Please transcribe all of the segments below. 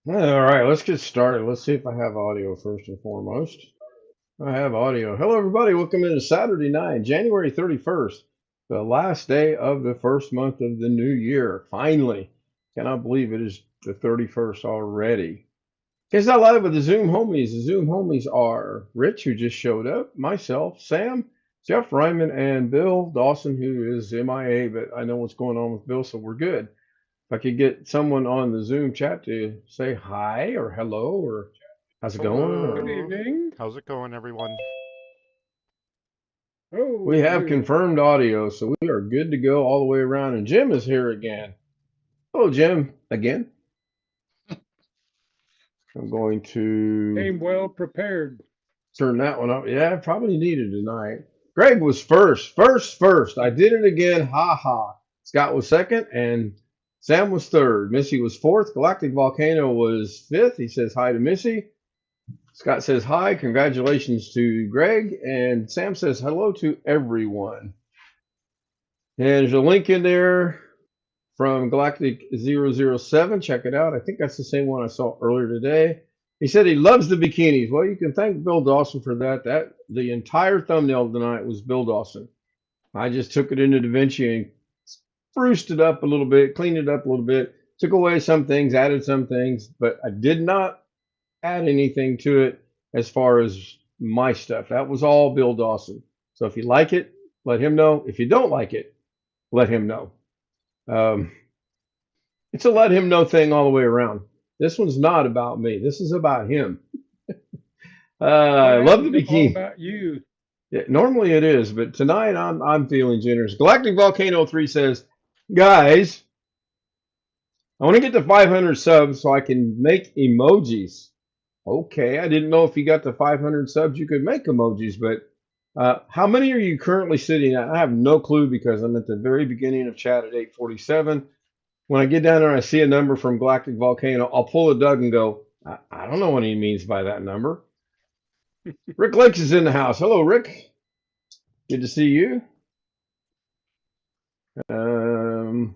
All right, let's get started. Let's see if I have audio first and foremost. I have audio. Hello, everybody. Welcome into Saturday night, January 31st, the last day of the first month of the new year. Finally, cannot believe it is the 31st already. It's not live with the Zoom homies. The Zoom homies are Rich, who just showed up, myself, Sam, Jeff Ryman, and Bill Dawson, who is MIA, but I know what's going on with Bill, so we're good. If I could get someone on the Zoom chat to say hi or hello or how's it going, Good or evening. How's it going, everyone? we Oh, have here. confirmed audio, so we are good to go all the way around. And Jim is here again. Hello, Jim, again. I'm going to Came well prepared. turn that one up. Yeah, probably needed tonight. Greg was first. I did it again. Ha ha. Scott was second, and Sam was third. Missy was fourth. Galactic Volcano was fifth. He says hi to Missy. Scott says hi. Congratulations to Greg. And Sam says hello to everyone. And there's a link in there from Galactic 007. Check it out. I think that's the same one I saw earlier today. He said he loves the bikinis. Well, you can thank Bill Dawson for that. That the entire thumbnail tonight was Bill Dawson. I just took it into DaVinci and spruced it up a little bit, cleaned it up a little bit, took away some things, added some things, but I did not add anything to it as far as my stuff. That was all Bill Dawson. So if you like it, let him know. If you don't like it, let him know. Um, it's a let him know thing all the way around. This one's not about me. This is about him. I Yeah, love the it's all bikini. about you. Yeah, normally it is, but tonight I'm feeling generous. Galactic Volcano 3 says, guys, I want to get to 500 subs so I can make emojis. Okay, I didn't know if you got to 500 subs you could make emojis, but how many are you currently sitting at? I have no clue because I'm at the very beginning of chat at 8:47. When I get down there and I see a number from Galactic Volcano, I'll pull a Doug and go, I don't know what he means by that number. Rick Lakes is in the house. Hello, Rick. Good to see you. Um,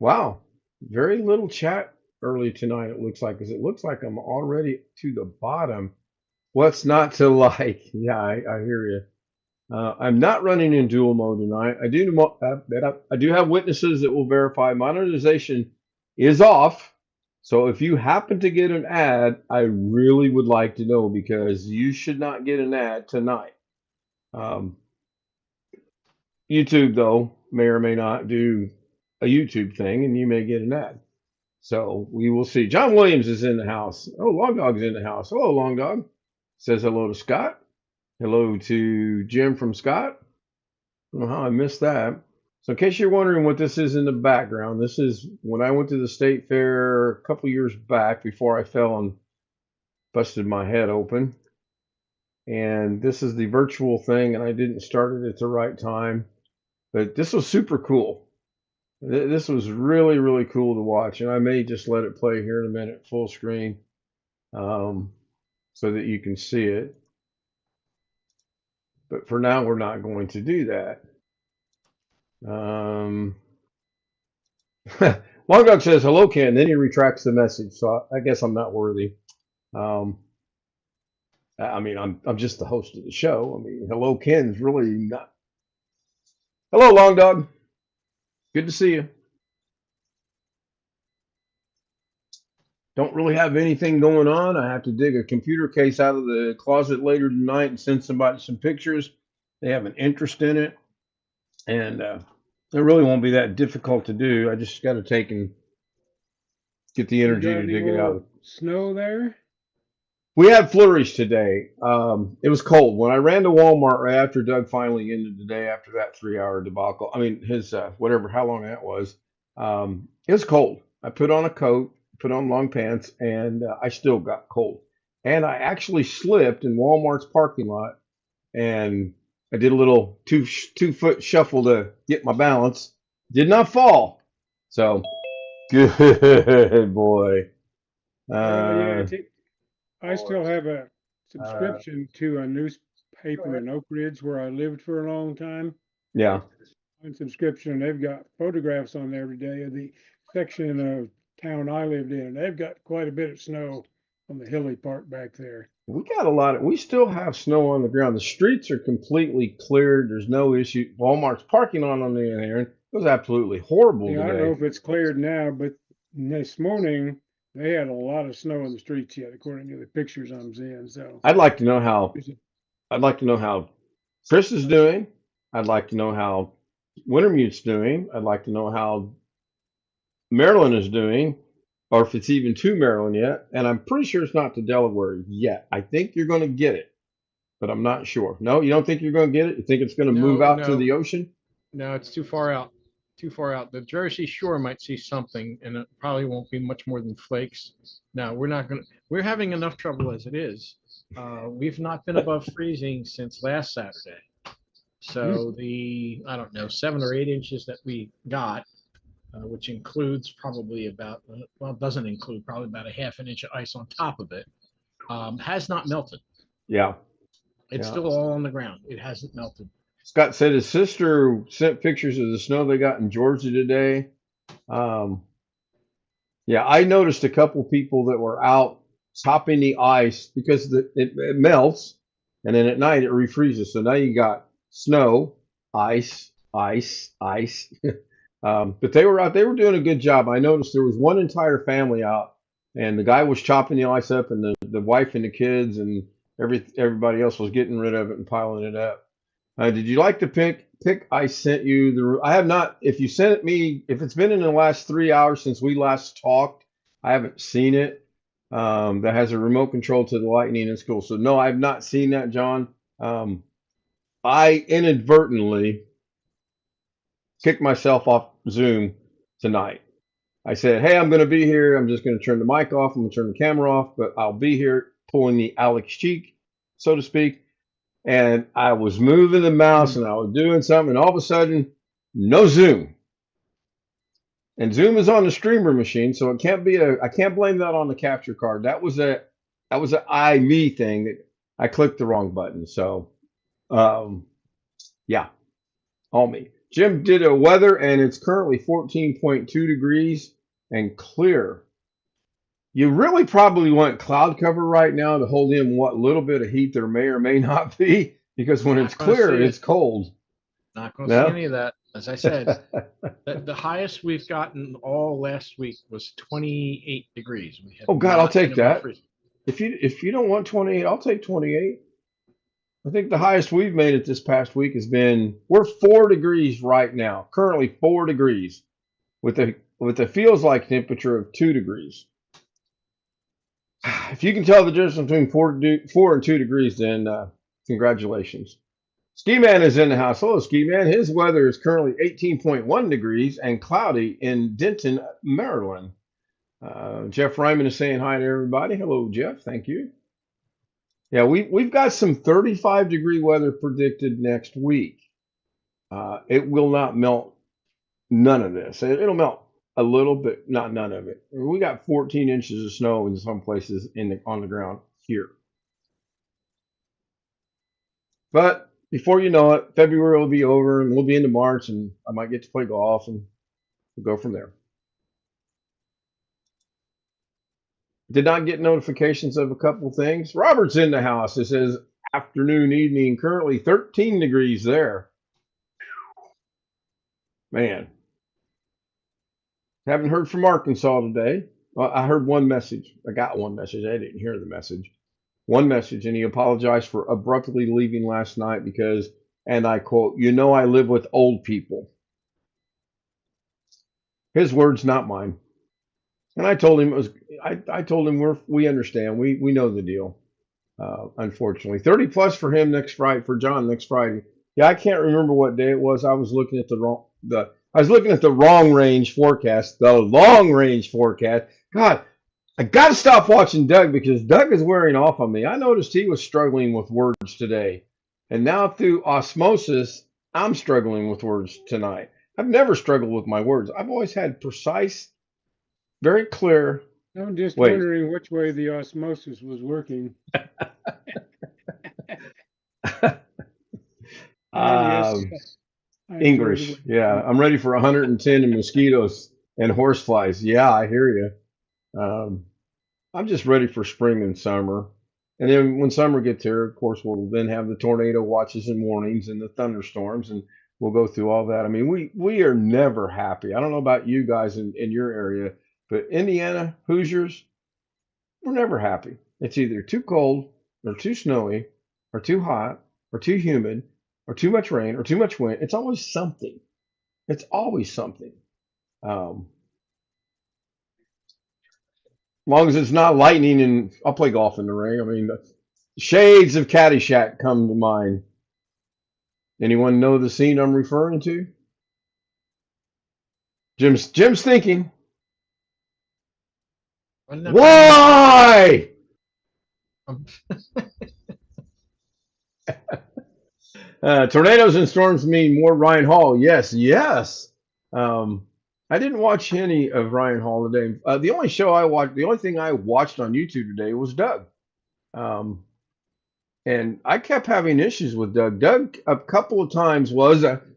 wow, very little chat early tonight. It looks like, because it looks like I'm already to the bottom. What's not to like? Yeah, I hear you. I'm not running in dual mode tonight. I do have witnesses that will verify monetization is off. So if you happen to get an ad, I really would like to know because you should not get an ad tonight. Um, YouTube though may or may not do a YouTube thing, and you may get an ad. So we will see. John Williams is in the house. Oh, Long Dog's in the house. Hello, Long Dog. Says hello to Scott. Hello to Jim from Scott. I don't know how I missed that. So, in case you're wondering what this is in the background, this is when I went to the state fair a couple years back before I fell and busted my head open. And this is the virtual thing, and I didn't start it at the right time. But this was super cool. This was really, really cool to watch. And I may just let it play here in a minute, full screen, um, so that you can see it. But for now, we're not going to do that. Um, Long Dog says hello, Ken. Then he retracts the message, so I guess I'm not worthy. Um, I mean, I'm just the host of the show. I mean, hello, Ken's really not. Hello, Long Dog. Good to see you. Don't really have anything going on. I have to dig a computer case out of the closet later tonight and send somebody some pictures. They have an interest in it, and it really won't be that difficult to do. I just got to take and get the You energy got to any dig it more out. snow there? We had flurries today. It was cold. When I ran to Walmart right after Doug finally ended the day after that 3 hour debacle, I mean, his whatever, how long that was, it was cold. I put on a coat, put on long pants, and I still got cold. And I actually slipped in Walmart's parking lot and I did a little 2 foot shuffle to get my balance. Did not fall. So, good boy. Yeah, Uh, I still have a uh, subscription to a newspaper in Oak Ridge where I lived for a long time. yeah. On subscription, they've got photographs on there today of the section of town I lived in, and they've got quite a bit of snow on the hilly part back there. We got a lot of, we still have snow on the ground. The streets are completely cleared. There's no issue. Walmart's parking lot on the other hand, it was absolutely horrible Yeah, I don't know today. if it's cleared now, but this morning they had a lot of snow in the streets yet, according to the pictures I'm seeing. So, I'd like to know how, there's a- I'd like to know how Chris is doing. I'd like to know how Wintermute's doing. I'd like to know how Maryland is doing, or if it's even to Maryland yet. And I'm pretty sure it's not to Delaware yet. I think you're going to get it, but I'm not sure. No, you don't think you're going to get it? You think it's going to move No, out to no, the ocean? no, it's too far out. Too far out. The Jersey Shore might see something, and it probably won't be much more than flakes. No, we're not gonna. We're having enough trouble as it is. We've not been above freezing since last Saturday. So I don't know, 7 or 8 inches that we got, which includes probably about, well, it doesn't include probably about a half an inch of ice on top of it, has not melted. Yeah. It's Yeah. still all on the ground. It hasn't melted. Scott said his sister sent pictures of the snow they got in Georgia today. Um, yeah, I noticed a couple people that were out topping the ice because it melts and then at night it refreezes. So now you got snow, ice, ice, ice. But they were out, they were doing a good job. I noticed there was one entire family out and the guy was chopping the ice up and the wife and the kids and everybody else was getting rid of it and piling it up. Did you like the pic I sent you? I have not. If you sent it me, if it's been in the last 3 hours since we last talked, I haven't seen it. That has a remote control to the lightning. It's cool. So no, I've not seen that, John. I inadvertently kicked myself off Zoom tonight. I said, "Hey, I'm going to be here. I'm just going to turn the mic off. I'm going to turn the camera off, but I'll be here pulling the Alex cheek, so to speak." And I was moving the mouse and I was doing something, and all of a sudden, no Zoom. And Zoom is on the streamer machine, so it can't be I can't blame that on the capture card. That was a I me thing that I clicked the wrong button. So um, yeah, all me. Jim did a weather, and it's currently 14.2 degrees and clear. You really probably want cloud cover right now to hold in what little bit of heat there may or may not be, because when it's Not gonna see clear, it. it's cold. Not going to No? see any of that. As I said, the highest we've gotten all last week was 28 degrees. We have Oh God, I'll not been take above that. freezing. If you don't want 28, I'll take 28. I think the highest we've made it this past week has been we're 4 degrees right now. Currently 4 degrees with a feels like temperature of 2 degrees. If you can tell the difference between 4 and 2 degrees, then congratulations. Ski Man is in the house. Hello, Ski Man. His weather is currently 18.1 degrees and cloudy in Denton, Maryland. Jeff Ryman is saying hi to everybody. Hello, Jeff. Thank you. Yeah, we've got some 35-degree weather predicted next week. It will not melt none of this. It'll melt a little bit, not none of it. We got 14 inches of snow in some places on the ground here. But before you know it, February will be over and we'll be into March, and I might get to play golf and we'll go from there. Did not get notifications of a couple things. Robert's in the house. It says afternoon, evening, currently 13 degrees there. Man, haven't heard from Arkansas today. Well, I heard one message. I got one message. I didn't hear the message. One message, and he apologized for abruptly leaving last night because, and I quote, I live with old people. His words, not mine. And I told him I told him we understand. We know the deal. Unfortunately, 30 plus for him next Friday, for John next Friday. Yeah, I can't remember what day it was. I was looking at the wrong range forecast, the long range forecast. God, I got to stop watching Doug because Doug is wearing off on me. I noticed he was struggling with words today. And now through osmosis, I'm struggling with words tonight. I've never struggled with my words. I've always had precise, very clear. I'm just Wait. wondering which way the osmosis was working. English. Yeah, I'm ready for 110 and mosquitoes and horse flies. Yeah, I hear you. Um, I'm just ready for spring and summer. And then when summer gets here, of course, we'll then have the tornado watches and warnings and the thunderstorms, and we'll go through all that. I mean, we are never happy. I don't know about you guys in your area, but Indiana, Hoosiers, we're never happy. It's either too cold or too snowy or too hot or too humid or too much rain or too much wind. It's always something. It's always something. Um, as long as it's not lightning, and I'll play golf in the rain. I mean, shades of Caddyshack come to mind. Anyone know the scene I'm referring to? Jim's thinking. Wasn't that Why? um, Tornadoes and storms mean more Ryan Hall. Yes, yes. I didn't watch any of Ryan Hall today. The only show I watched, the only thing I watched on YouTube today was Doug. Um, and I kept having issues with Doug. Doug a couple of times was doing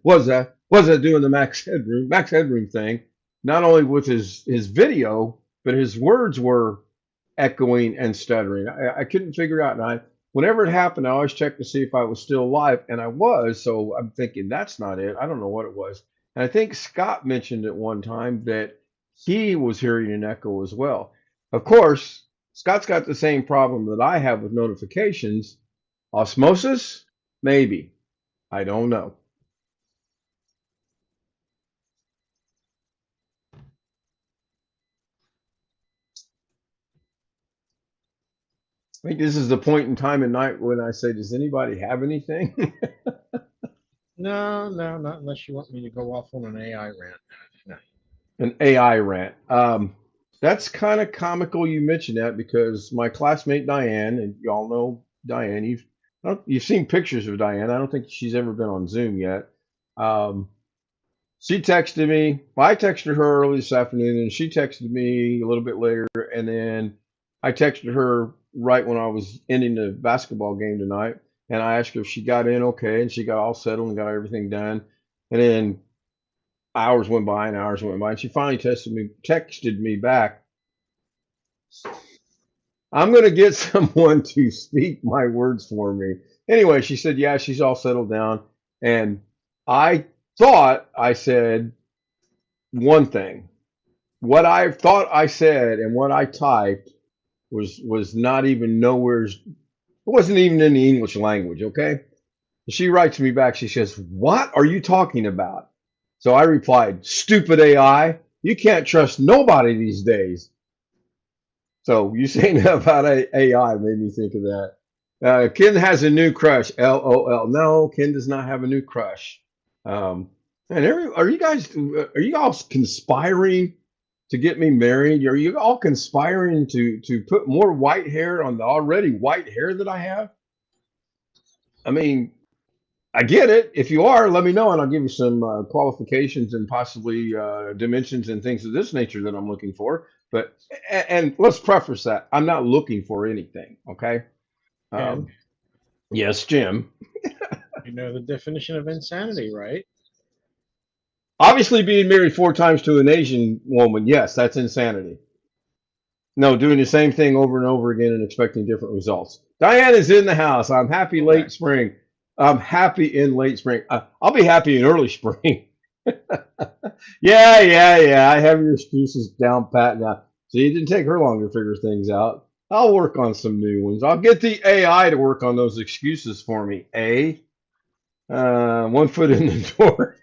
the Max Headroom thing, not only with his video, but his words were echoing and stuttering. I couldn't figure out, and whenever it happened, I always checked to see if I was still alive, and I was. So I'm thinking that's not it. I don't know what it was. And I think Scott mentioned at one time that he was hearing an echo as well. Of course, Scott's got the same problem that I have with notifications. Osmosis? Maybe. I don't know. I think this is the point in time at night when I say, does anybody have anything? no, not unless you want me to go off on an AI rant. No. An AI rant. That's kind of comical you mentioned that because my classmate Diane, and y'all know Diane, you've seen pictures of Diane. I don't think she's ever been on Zoom yet. Um, she texted me. Well, I texted her early this afternoon, and she texted me a little bit later, and then I texted her right when I was ending the basketball game tonight, and I asked her if she got in okay, and she got all settled and got everything done. And then hours went by and hours went by, and she finally texted me back. I'm going to get someone to speak my words for me. Anyway, she said, yeah, she's all settled down. And I thought I said one thing. What I thought I said and what I typed was not even nowhere. It wasn't even in the English language. Okay. She writes me back. She says, what are you talking about? So I replied, stupid AI. You can't trust nobody these days. So you saying that about AI made me think of that. Ken has a new crush. LOL. No, Ken does not have a new crush. And are you all conspiring to get me married? Are you all conspiring to put more white hair on the already white hair that I have? I mean, I get it. If you are, let me know, and I'll give you some qualifications and possibly dimensions and things of this nature that I'm looking for. But and let's preface that I'm not looking for anything. Okay. And Yes, Jim. you know the definition of insanity, right? Obviously, being married 4 times to an Asian woman, yes, that's insanity. No, doing the same thing over and over again and expecting different results. Diane is in the house. I'm happy late Correct. spring. I'm happy in late spring. I'll be happy in early spring. Yeah. I have your excuses down pat now. See, it didn't take her long to figure things out. I'll work on some new ones. I'll get the AI to work on those excuses for me. One foot in the door.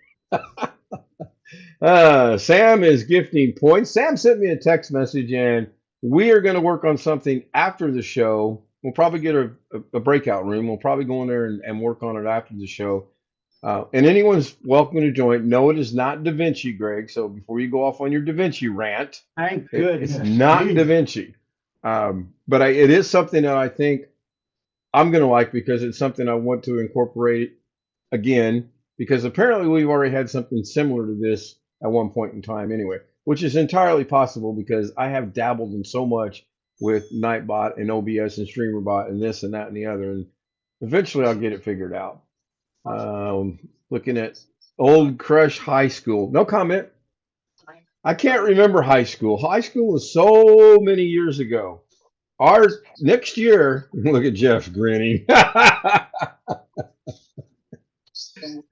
Sam is gifting points. Sam sent me a text message, and we are going to work on something after the show. We'll probably get a breakout room. We'll probably go in there and work on it after the show. And anyone's welcome to join. No, it is not Da Vinci, Greg. So before you go off on your Da Vinci rant, Thank it's goodness. not Da Jeez. Vinci. But it is something that I think I'm going to like because it's something I want to incorporate again, because apparently we've already had something similar to this at one point in time anyway, which is entirely possible because I have dabbled in so much with Nightbot and OBS and StreamerBot and this and that and the other, and eventually I'll get it figured out. Looking at Old Crush High School. No comment. I can't remember high school. High school was so many years ago. Our next year, look at Jeff grinning.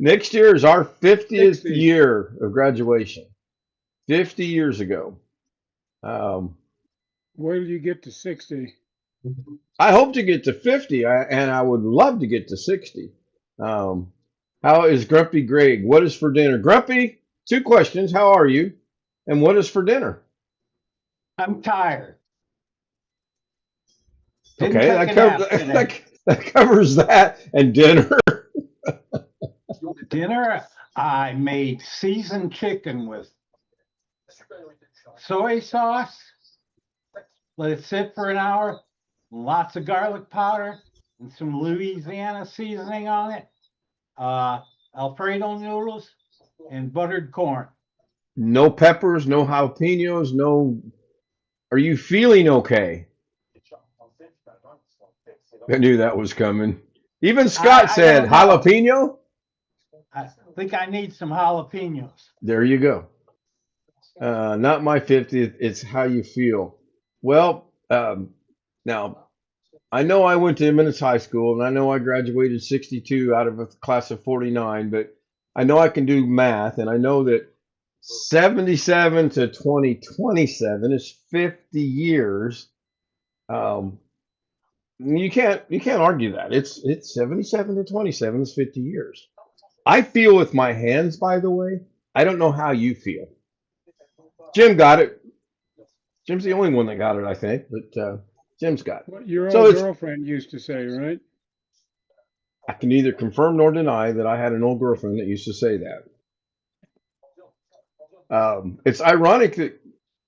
Next year is our 50th 60. year of graduation. 50 years ago. Um, Wait till you get to 60. I hope to get to 50, and I would love to get to 60. Um, how is Grumpy Greg? What is for dinner? Grumpy, two questions. How are you? And what is for dinner? I'm tired. Didn't Okay, take that a covers nap today. that covers that. And dinner. Dinner, I made seasoned chicken with soy sauce. Let it sit for an hour. Lots of garlic powder and some Louisiana seasoning on it. Alfredo noodles and buttered corn. No peppers, no jalapenos, no. Are you feeling okay? I knew that was coming. Even Scott I said don't know. jalapeno. I think I need some jalapenos. There you go. Not my 50th. It's how you feel. Well, now I know I went to Emirates High School and I know I graduated 62 out of a class of 49, but I know I can do math and I know that 77 to 2027 is 50 years. Um, you can't argue that. It's 77 to 27 is 50 years. I feel with my hands, by the way. I don't know how you feel. Jim got it. Jim's the only one that got it, I think, but Jim's got it. What your So old it's girlfriend used to say, right? I can neither confirm nor deny that I had an old girlfriend that used to say that. It's ironic that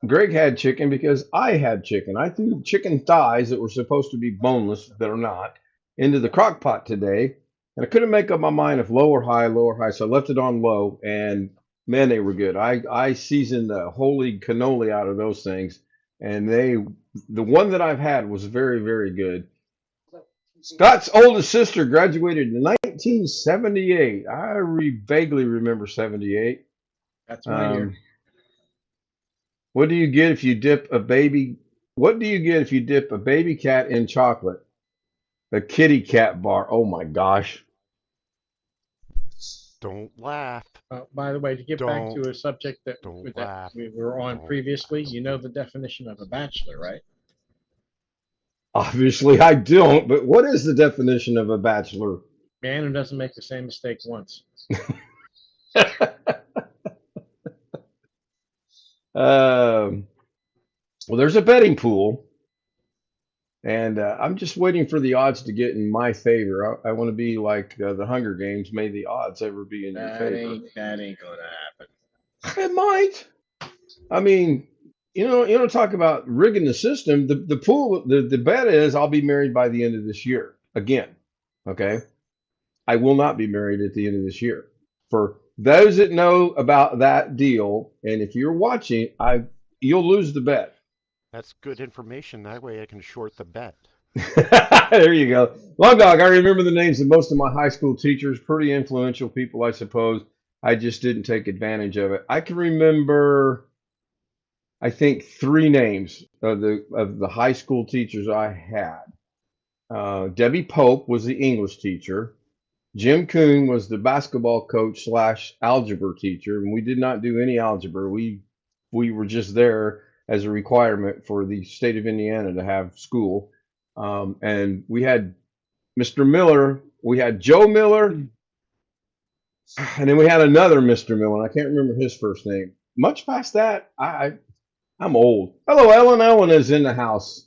Greg had chicken because I had chicken. I threw chicken thighs that were supposed to be boneless, that are not, into the crock pot today, and I couldn't make up my mind if low or high, low or high, so I left it on low, and man, they were good. I seasoned the holy cannoli out of those things, and the one that I've had was very, very good. Scott's oldest sister graduated in 1978. Vaguely remember 78. That's my year. Um, what do you get if you dip a baby? What do you get if you dip a baby cat in chocolate? A kitty cat bar. Oh my gosh. Don't laugh. By the way, to get back Don't to a subject that don't that laugh. we were on Don't previously, laugh. you know the definition of a bachelor, right? Obviously, I don't, but what is the definition of a bachelor? Man who doesn't make the same mistake once. Well, there's a betting pool, and I'm just waiting for the odds to get in my favor. I want to be like the Hunger Games. May the odds ever be in your favor. That ain't gonna happen. It might. I mean, talk about rigging the system. The pool, the bet is I'll be married by the end of this year again. Okay. I will not be married at the end of this year. For those that know about that deal, and if you're watching, you'll lose the bet. That's good information. That way I can short the bet. There you go. Long Dog, I remember the names of most of my high school teachers, pretty influential people, I suppose. I just didn't take advantage of it. I can remember, I think, three names of the high school teachers I had. Debbie Pope was the English teacher. Jim Coon was the basketball coach slash algebra teacher, and we did not do any algebra. We were just there as a requirement for the state of Indiana to have school. And we had Mr. Miller, we had Joe Miller, and then we had another Mr. Miller. I can't remember his first name. Much past that, I'm old. Hello, Ellen. Ellen is in the house.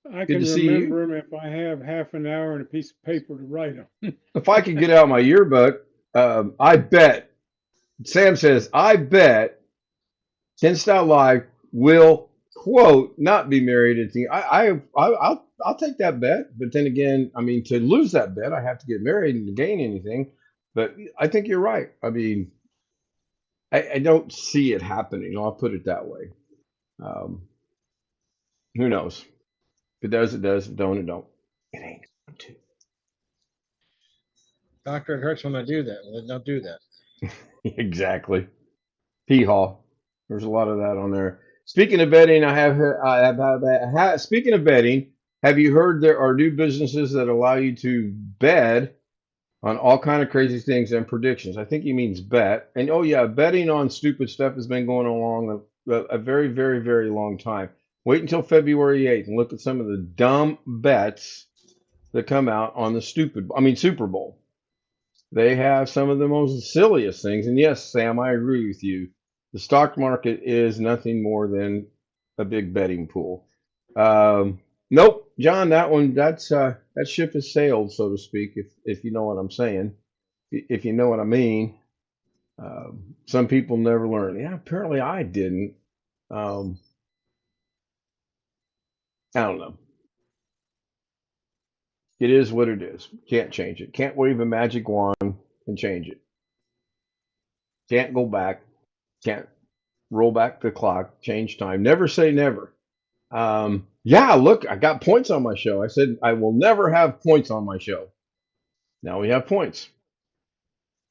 I Good can to see you. remember them if I have half an hour and a piece of paper to write them. If I could get out my yearbook, I bet. Sam says, I bet Ken Style Live will quote not be married at the. I'll take that bet, but then again, I mean, to lose that bet, I have to get married and to gain anything. But I think you're right. I mean, I don't see it happening. I'll put it that way. Um, who knows? If it does, it does. If it don't, it don't. It ain't going to. Doctor, it hurts when I do that. Well, don't do that. Exactly. Hee haw. There's a lot of that on there. Speaking of betting, speaking of betting, have you heard there are new businesses that allow you to bet on all kind of crazy things and predictions? I think he means bet. And oh yeah, betting on stupid stuff has been going along a very, very, very long time. Wait until February 8th and look at some of the dumb bets that come out on the Super Bowl. They have some of the most silliest things. And yes, Sam, I agree with you. The stock market is nothing more than a big betting pool. Nope, John, that ship has sailed, so to speak, if you know what I'm saying. If you know what I mean. Some people never learn. Yeah, apparently I didn't. I don't know. It is what it is. Can't change it. Can't wave a magic wand and change it. Can't go back. Can't roll back the clock, change time. Never say never. Yeah, look, I got points on my show. I said I will never have points on my show. Now we have points.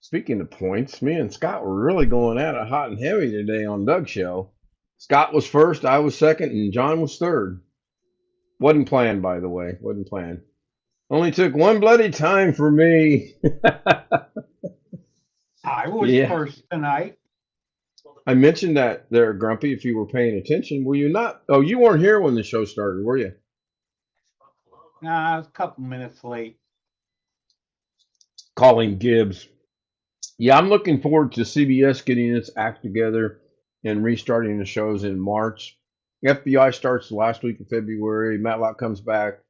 Speaking of points, me and Scott were really going at it hot and heavy today on Doug's show. Scott was first, I was second, and John was third. Wasn't planned, by the way. Wasn't planned. Only took one bloody time for me. I was Yeah. first tonight. I mentioned that there, Grumpy, if you were paying attention. Were you not? Oh, you weren't here when the show started, were you? Nah, I was a couple minutes late. Calling Gibbs. Yeah, I'm looking forward to CBS getting its act together and restarting the shows in March. FBI starts the last week of February. Matlock comes back.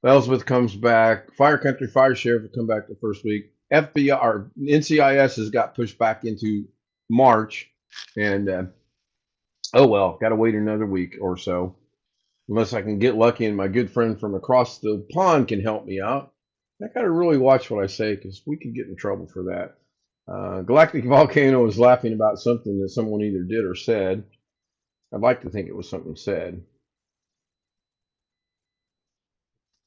Ellsworth comes back. Fire Country Fire Sheriff will come back the first week. FBI or NCIS has got pushed back into March, and oh well, got to wait another week or so, unless I can get lucky and my good friend from across the pond can help me out. I got to really watch what I say because we could get in trouble for that. Galactic Volcano is laughing about something that someone either did or said. I'd like to think it was something said.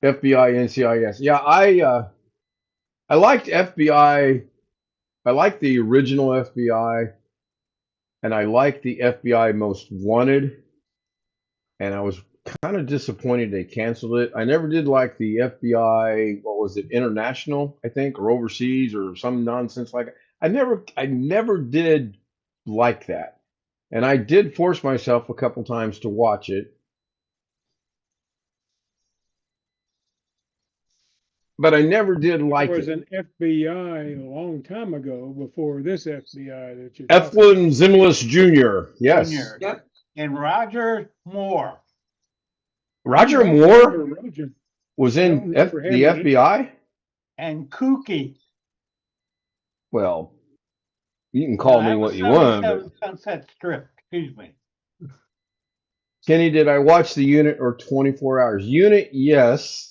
FBI, NCIS. Yeah, I liked FBI. I liked the original FBI, and I liked the FBI Most Wanted. And I was kind of disappointed they canceled it. I never did like the FBI. What was it, International? I think, or Overseas, or some nonsense like that. I never did like that. And I did force myself a couple times to watch it. But I never did like There was it. an FBI a long time ago before this FBI that you. Eflin Zimlis Jr. Yes. Junior. Yep. And Roger Moore. Roger Moore was in the FBI? And Kooky. Well, you can call me what you want. But Sunset Strip, excuse me. Kenny, did I watch the Unit or 24 Hours? Unit, yes.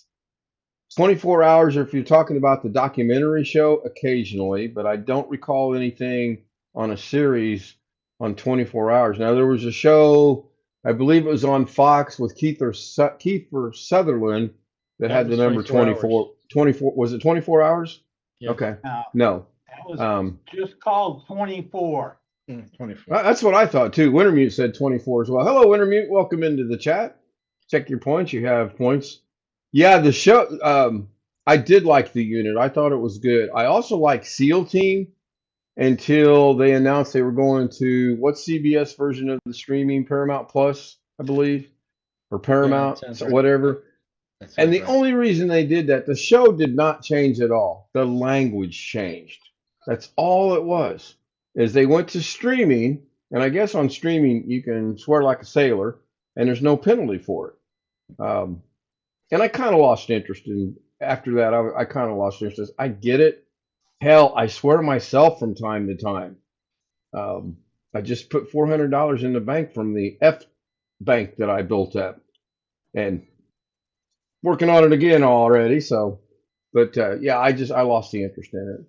24 Hours, or if you're talking about the documentary show, occasionally, but I don't recall anything on a series on 24 Hours. Now, there was a show, I believe it was on Fox with Kiefer Sutherland that had the number 24. 24, was it 24 Hours? Yeah. Okay. No. No. That was just called 24. 24. That's what I thought too. Wintermute said 24 as well. Hello, Wintermute. Welcome into the chat. Check your points. You have points. Yeah, the show. I did like the Unit. I thought it was good. I also like SEAL Team until they announced they were going to what's CBS version of the streaming Paramount Plus, I believe, or Paramount, sounds right. whatever. And the only reason they did that, the show did not change at all. The language changed. That's all it was. Is they went to streaming, and I guess on streaming you can swear like a sailor, and there's no penalty for it. And I kind of lost interest in. After that, I kind of lost interest. I get it. Hell, I swear to myself from time to time. I just put $400 in the bank from the F bank that I built up, and working on it again already. So, but yeah, I lost the interest in it.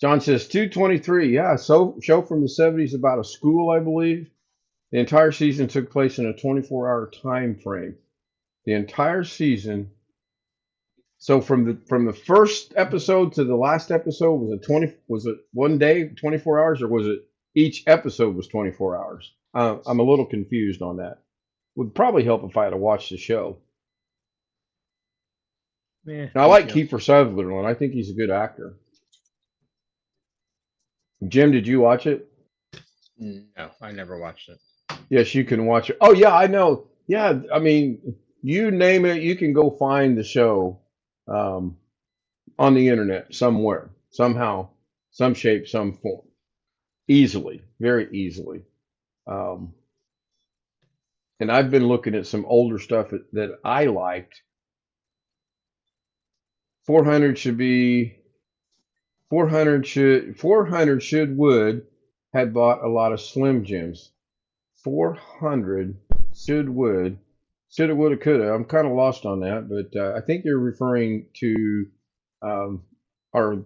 John says 223. Yeah, so show from the 70s about a school, I believe. The entire season took place in a 24-hour time frame. The entire season. So from the first episode to the last episode, was it 1 day, 24 hours, or was it each episode was 24 hours. I'm a little confused on that. Would probably help if I had to watch the show. Yeah, Now, I like Kiefer Sutherland. I think he's a good actor. Jim, did you watch it? No, I never watched it. Yes, you can watch it. Oh yeah, I know. Yeah, I mean, you name it, you can go find the show um, on the internet somewhere, somehow, some shape, some form, easily, very easily. Um, and I've been looking at some older stuff that I liked. 400 should be 400 should would had bought a lot of Slim Jims. 400 should would shoulda woulda coulda. I'm kind of lost on that, but I think you're referring to um, our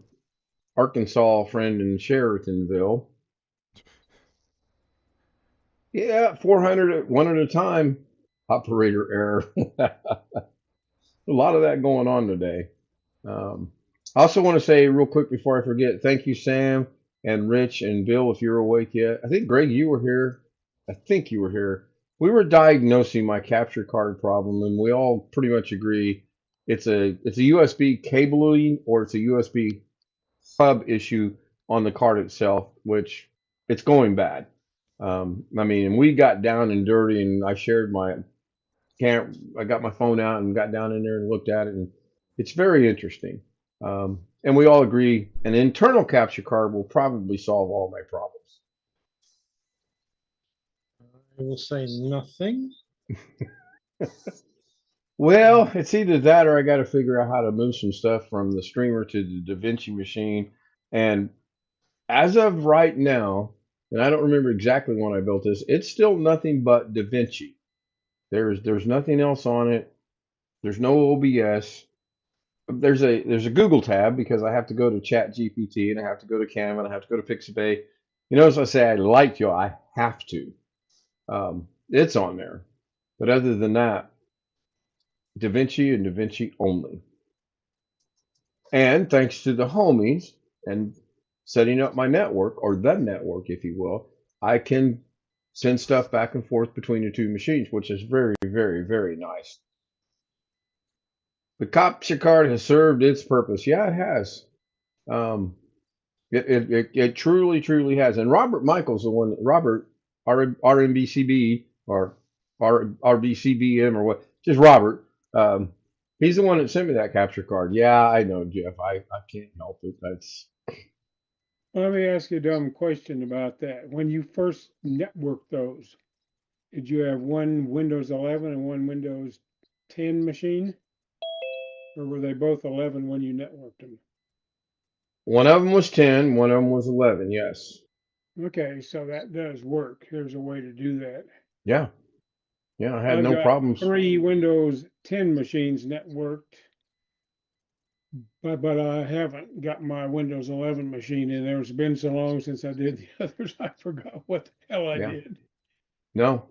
Arkansas friend in Sheratonville. Yeah, 400 one at a time. Operator error. A lot of that going on today. Um, I also want to say real quick before I forget, thank you, Sam and Rich and Bill, if you're awake yet. I think Greg, you were here. I think you were here. We were diagnosing my capture card problem, and we all pretty much agree it's a USB cabling or it's a USB hub issue on the card itself, which it's going bad. I mean, and we got down and dirty, and I shared my I got my phone out and got down in there and looked at it, and it's very interesting. And we all agree an internal capture card will probably solve all my problems. I will say nothing. Well, it's either that or I got to figure out how to move some stuff from the streamer to the DaVinci machine. And as of right now, and I don't remember exactly when I built this, it's still nothing but DaVinci. There's nothing else on it. There's no OBS. There's a Google tab because I have to go to Chat GPT and I have to go to Canva and I have to go to Pixabay. You notice I say I like you, I have to. It's on there. But other than that, DaVinci and DaVinci only. And thanks to the homies and setting up my network, or the network, if you will, I can send stuff back and forth between the two machines, which is very, very, very nice. The capture card has served its purpose. Yeah, it has. Um, it truly, truly has. And Robert Michael's the one, Robert, RMBCB or RBCBM or what, just Robert. He's the one that sent me that capture card. Yeah, I know, Jeff. I can't help it. That's Let me ask you a dumb question about that. When you first networked those, did you have one Windows 11 and one Windows 10 machine? Or were they both 11 when you networked them? one of them was 10, one of them was 11. Yes. Okay, so that does work. There's a way to do that. Yeah. Yeah, I had I've no got problems. 3 Windows 10 machines networked, but I haven't got my Windows 11 machine in there. It's been so long since I did the others, I forgot what the hell I Yeah. did. No.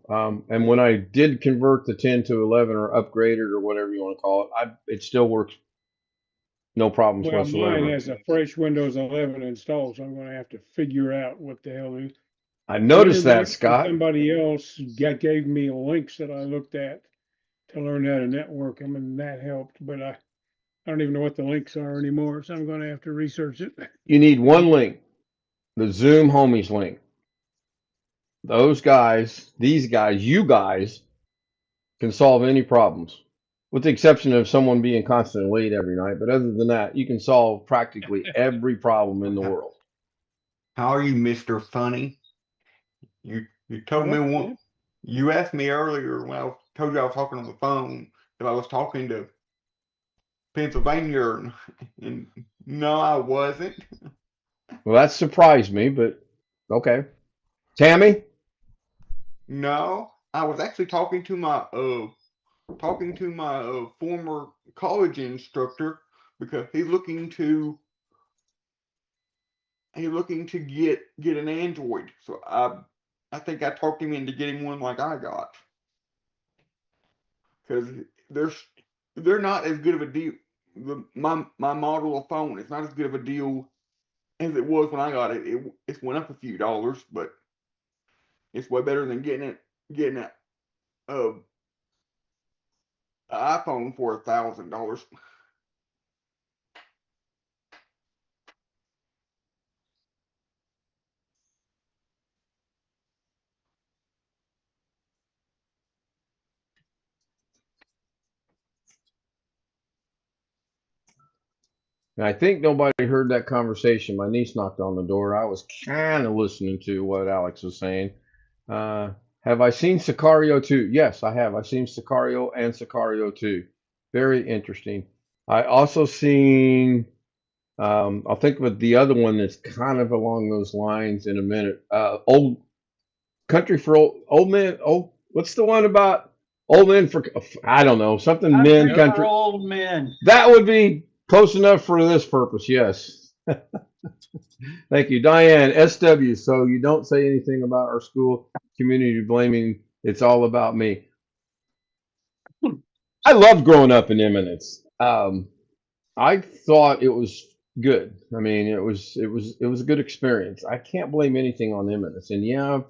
And when I did convert the 10 to 11 or upgrade it or whatever you want to call it, it still works. No problems Well, mine whatsoever. has a fresh Windows 11 installed, so I'm going to have to figure out what the hell is. I noticed that, Internet, Scott. somebody else gave me links that I looked at to learn how to network them, and that helped. But I don't even know what the links are anymore, so I'm going to have to research it. You need one link, the Zoom homies link. Those guys, these guys, you guys can solve any problems, with the exception of someone being constantly late every night. But other than that, you can solve practically every problem in the world. How are you, Mr. Funny? You told me one. You asked me earlier when I told you I was talking on the phone that I was talking to Pennsylvania, and no, I wasn't. Well, that surprised me, but okay. Tammy? No, I was actually talking to my former college instructor because he's looking to get an Android. So I think I talked him into getting one like I got, because they're not as good of a deal. My model of phone is not as good of a deal as it was when I got it. It's went up a few dollars, but it's way better than getting a iPhone for $1,000. And I think nobody heard that conversation. My niece knocked on the door. I was kind of listening to what Alex was saying. Uh, have I seen Sicario 2? Yes, I have. I've seen Sicario and Sicario 2. Very interesting. I also seen, I'll think of the other one that's kind of along those lines in a minute. Old Country for Old Men. Oh, what's the one about old men for, I don't know, something men Country for country. old men. That would be close enough for this purpose, yes. Thank you. Diane, SW, so you don't say anything about our school community blaming, it's all about me. I loved growing up in Eminence. I thought it was good. I mean, it was a good experience. I can't blame anything on Eminence. And yeah,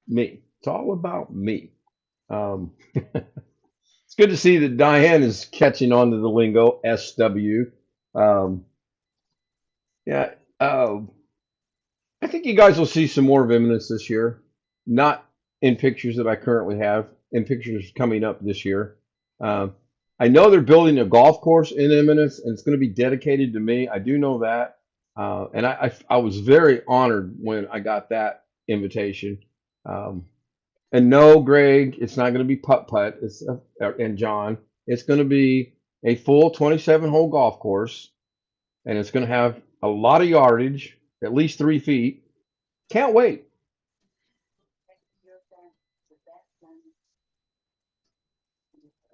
me. It's all about me. Um, it's good to see that Diane is catching on to the lingo, SW. Um, yeah, I think you guys will see some more of Eminence this year. Not in pictures that I currently have, in pictures coming up this year. Um, I know they're building a golf course in Eminence, and it's going to be dedicated to me. I do know that, and I was very honored when I got that invitation. Um, and no, Greg, it's not going to be putt putt. It's and John, it's going to be a full 27 hole golf course, and it's going to have a lot of yardage, at least 3 feet. Can't wait.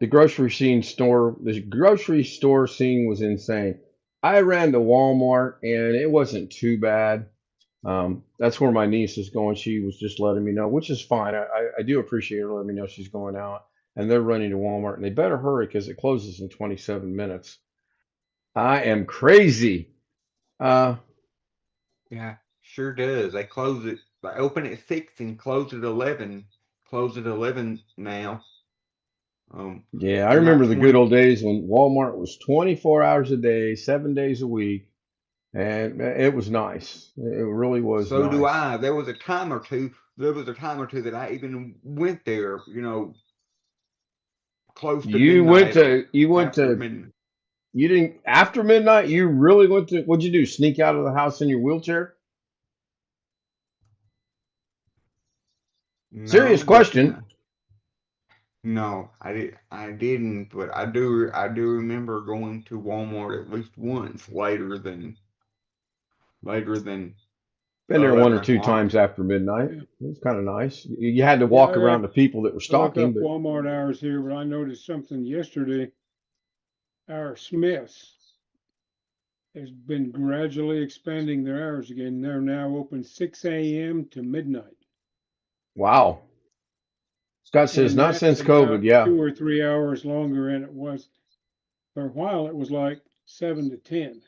The grocery store scene was insane. I ran to Walmart and it wasn't too bad. That's where my niece is going. She was just letting me know, which is fine. I do appreciate her letting me know she's going out. And they're running to Walmart and they better hurry because it closes in 27 minutes. I am crazy. Uh, Yeah, sure does. They close it. They open at 6 and close at 11. Close at 11 now. yeah, I They're not remember the good 20. old days when Walmart was 24 hours a day, 7 days a week, and it was nice. It really was So do nice. I. There was a time or two. There was a time or two that I even went there. Close to You went midnight or to you went after to midnight. you didn't after midnight. You really went to what'd you do? Sneak out of the house in your wheelchair? Serious No, but question. no, I did. I didn't. But I do. I do remember going to Walmart at least once later than Been there one 11 or two o'clock. times after midnight. Yeah, It was kind of nice. You had to yeah, walk around the people that were I look stalking, up but Walmart hours here, but I noticed something yesterday. Our Smiths has been gradually expanding their hours again. They're now open 6 a.m. to midnight. wow. Scott says And not that's since COVID. about Yeah. 2 or 3 hours longer than it was. For a while, it was like 7 to 10.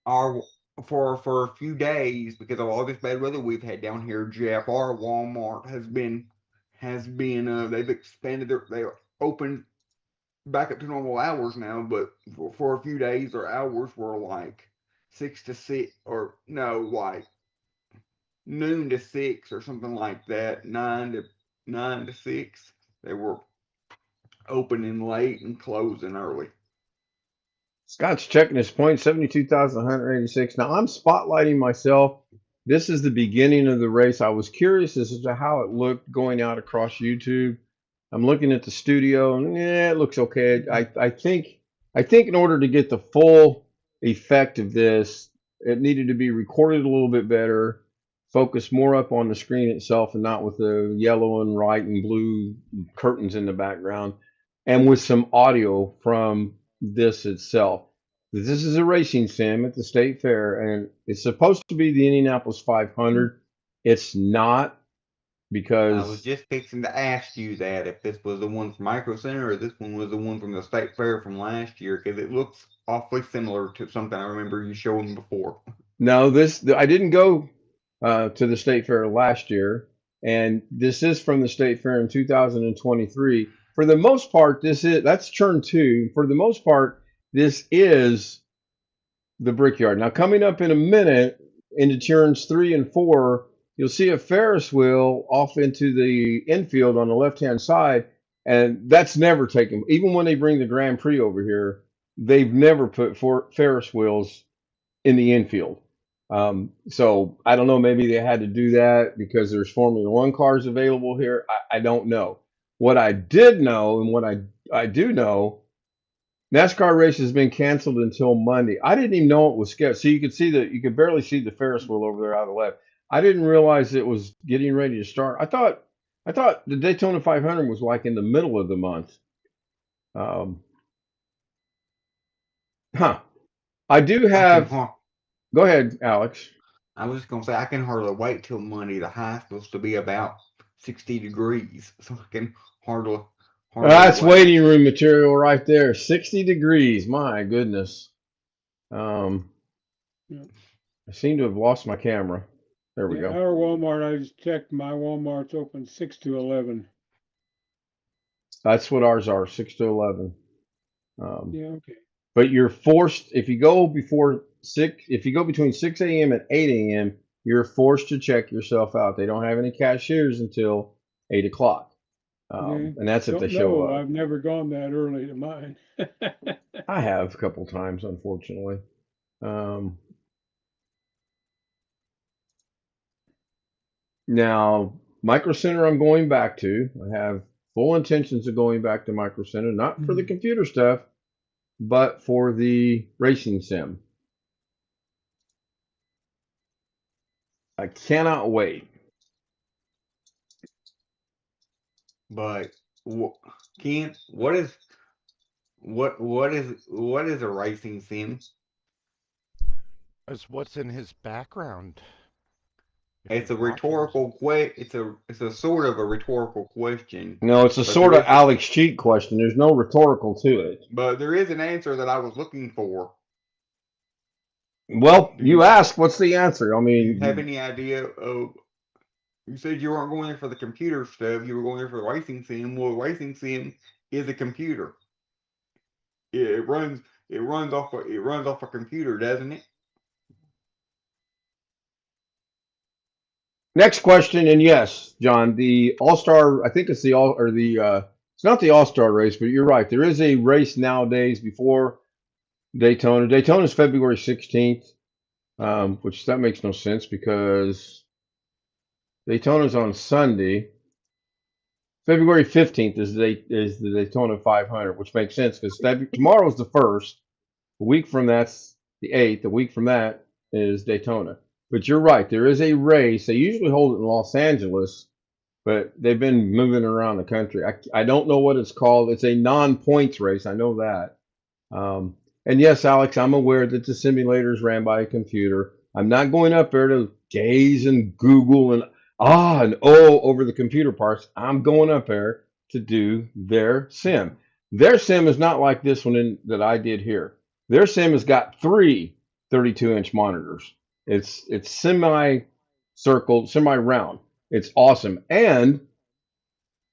Our for a few days because of all this bad weather we've had down here, Jeff, our Walmart has been they've expanded they opened back up to normal hours now, but for a few days their hours were like 6 to 6 or no, like noon to 6 or something like that, 9 to 6. They were opening late and closing early. Scott's checking his point, 72,186. Now I'm spotlighting myself. This is the beginning of the race. I was curious as to how it looked going out across YouTube. I'm looking at the studio and yeah, it looks okay. I think in order to get the full effect of this, it needed to be recorded a little bit better, focus more up on the screen itself and not with the yellow and white and blue curtains in the background, and with some audio from this itself. This is a racing sim at the state fair, and it's supposed to be the Indianapolis 500. It's not I was because just fixing to ask you that if this was the one from Micro Center or this one was the one from the State Fair from last year, because awfully similar to something I remember you showing before. No, I didn't go to the state fair last year, and this is from the state fair in 2023. For the most part, that's turn two. For the most part, this is the Brickyard. Now, coming up in a minute into turns 3 and 4, you'll see a Ferris wheel off into the infield on the left-hand side, and that's never taken. Even when they bring the Grand Prix over here, they've never put Ferris wheels in the infield. So I don't know. Maybe they had to do that because there's Formula One cars available here. I don't know. What I did know, and what I do know, NASCAR race has been canceled until Monday. I didn't even know it was scheduled. So you could barely see the Ferris wheel over there out of the left. I didn't realize it was getting ready to start. I thought the Daytona 500 was like in the middle of the month. Huh. I do have. Go ahead, Alex. I was just gonna say I can hardly wait till Monday. The high is supposed to be about 60 degrees, so I can hardly That's wait. waiting room material right there. 60 degrees. My goodness. I seem to have lost my camera. There we go. Our Walmart, I just checked. My Walmart's open 6 to 11. That's what ours are, 6 to 11. Yeah, okay. But you're forced, if you go between 6 a.m. and 8 a.m., you're forced to check yourself out. They don't have any cashiers until 8 o'clock. Okay. And that's if they Don't show know. up. I've never gone that early to mine. I have a couple times, unfortunately. Now, Micro Center I'm going back to. I have full intentions of going back to Micro Center, not for the computer stuff, but for the racing sim. I cannot wait. But Ken, what is a racing sim? Is what's in his background. It's a rhetorical it's a sort of a rhetorical question. No, it's a sort of Alex cheat question. There's no rhetorical to it. But there is an answer that I was looking for. Well, you asked, what's the answer? I mean, do you have any idea of? You said you weren't going there for the computer stuff. You were going there for the racing sim. Well, racing sim is a computer. It runs off a computer, doesn't it? Next question, and yes, John, the All-Star, I think it's it's not the All-Star race, but you're right. There is a race nowadays before Daytona. Daytona is February 16th, which that makes no sense because Daytona's on Sunday. February 15th is the Daytona 500, which makes sense because tomorrow's the 1st. A week from that's the 8th. A week from that is Daytona. But you're right. There is a race. They usually hold it in Los Angeles, but they've been moving around the country. I don't know what it's called. It's a non-points race. I know that. And yes, Alex, I'm aware that the simulator is ran by a computer. I'm not going up there to gaze and Google and over the computer parts. I'm going up there to do their sim. Their sim is not like this one that I did here. Their sim has got 3 32-inch monitors. It's semi-circled, semi-round. It's awesome. And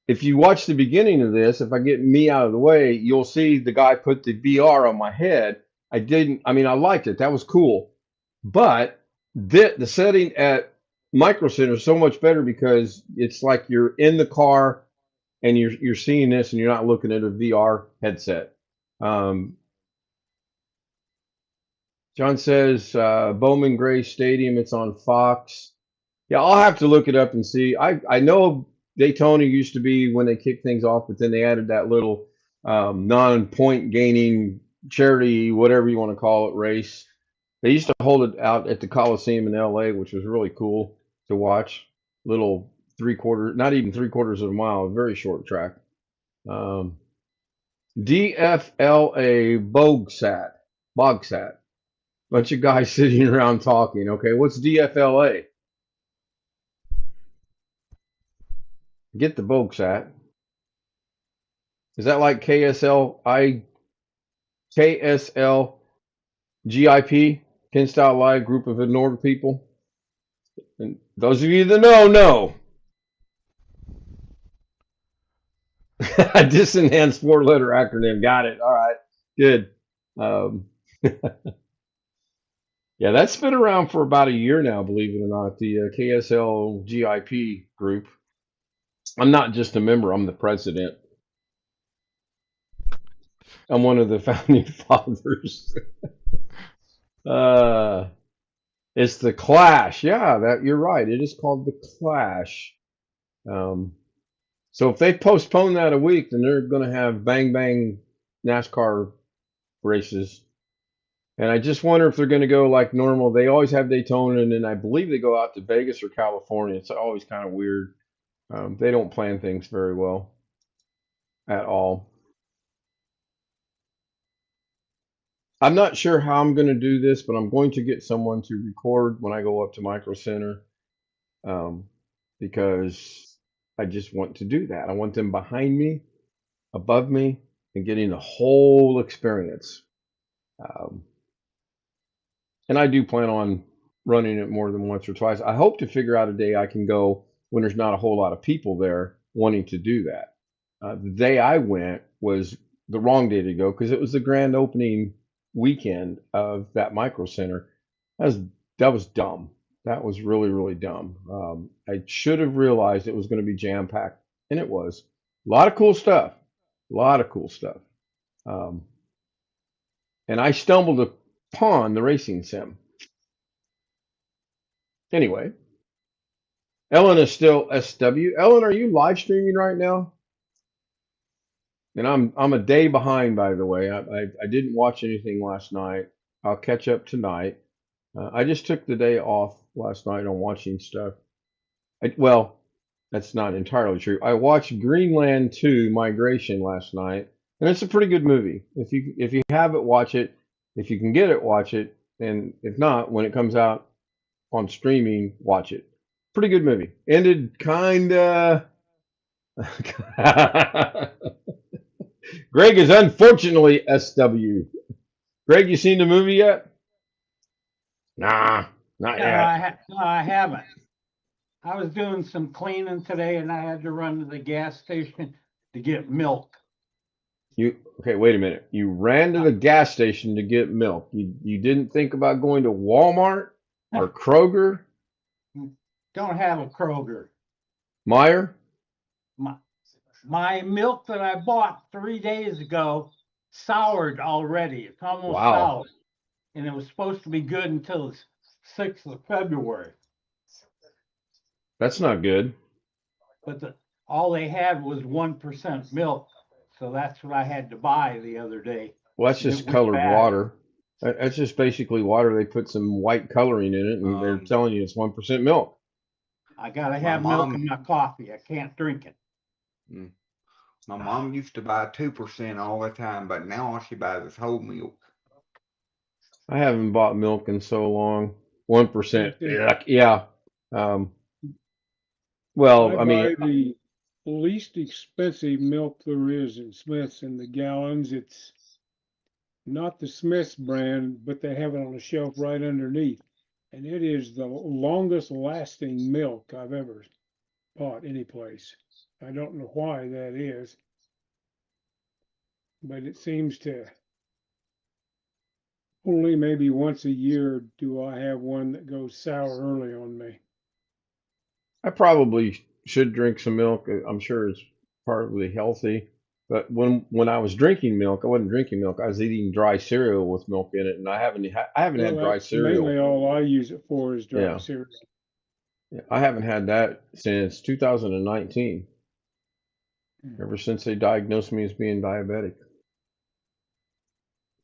if you watch the beginning of this, if I get me out of the way, you'll see the guy put the VR on my head. I liked it. That was cool. But the setting at Micro Center is so much better because it's like you're in the car and you're seeing this and you're not looking at a VR headset. John says Bowman Gray Stadium. It's on Fox. Yeah, I'll have to look it up and see. I know Daytona used to be when they kicked things off, but then they added that little non-point gaining charity, whatever you want to call it, race. They used to hold it out at the Coliseum in LA, which was really cool to watch. Little not even 3/4 of a mile, a very short track. DFLA Bogsat. Bunch of guys sitting around talking. Okay, what's DFLA? Get the Bogsat. Is that like KSL GIP, Ken Style Live, Group of Ignored People. And those of you that know. Disenhanced four-letter acronym. Got it. All right. Good. Um, yeah, that's been around for about a year now, believe it or not, the KSL GIP group. I'm not just a member, I'm the president. I'm one of the founding fathers. uh, it's the Clash. Yeah, that you're right. It is called the Clash. Um, so if they postpone that a week, then they're going to have bang bang NASCAR races. And I just wonder if they're going to go like normal. They always have Daytona, and then I believe they go out to Vegas or California. It's always kind of weird. They don't plan things very well at all. I'm not sure how I'm going to do this, but I'm going to get someone to record when I go up to Micro Center, um, because I just want to do that. I want them behind me, above me, and getting the whole experience. Um, and I do plan on running it more than once or twice. I hope to figure out a day I can go when there's not a whole lot of people there wanting to do that. The day I went was the wrong day to go because it was the grand opening weekend of that Micro Center. That was dumb. That was really, really dumb. I should have realized it was going to be jam packed, and it was. A lot of cool stuff. A lot of cool stuff. Um, and I stumbled upon the racing sim. Anyway, Ellen is still SW. Ellen, are you live streaming right now? And I'm a day behind, by the way. I didn't watch anything last night. I'll catch up tonight. I just took the day off last night on watching stuff. Well, that's not entirely true. I watched Greenland 2 Migration last night, and it's a pretty good movie. If you have it, watch it. If you can get it, watch it. And if not, when it comes out on streaming, watch it. Pretty good movie. Ended kinda. Greg is unfortunately SW. Greg, you seen the movie yet? Nah, not No, yet. I haven't. I was doing some cleaning today and I had to run to the gas station to get milk. Okay, wait a minute. You ran to the gas station to get milk. You didn't think about going to Walmart or Kroger, Don't have a Kroger. Meyer? My milk that I bought 3 days ago soured already. It's almost Wow. sour. And it was supposed to be good until the 6th of February. That's not good. But all they had was 1% milk. So that's what I had to buy the other day. Well, that's And it just was colored bad. water. That's just basically water. They put some white coloring in it, and they're telling you it's 1% milk. I gotta have milk in my coffee. I can't drink it. My mom used to buy 2% all the time, but now all she buys is whole milk. I haven't bought milk in so long. 1%. Yeah. Yeah. Well, I I mean, buy the least expensive milk there is in Smith's in the gallons. It's not the Smith's brand, but they have it on the shelf right underneath. And it is the longest lasting milk I've ever bought any place. I don't know why that is, but it seems to only maybe once a year do I have one that goes sour early on me. I probably should drink some milk. I'm sure it's partly healthy. But when I was drinking milk, I wasn't drinking milk. I was eating dry cereal with milk in it, and I haven't had Well, dry that's mainly cereal. all I use it for is dry Yeah, cereal. I haven't had that since 2019. Ever since they diagnosed me as being diabetic.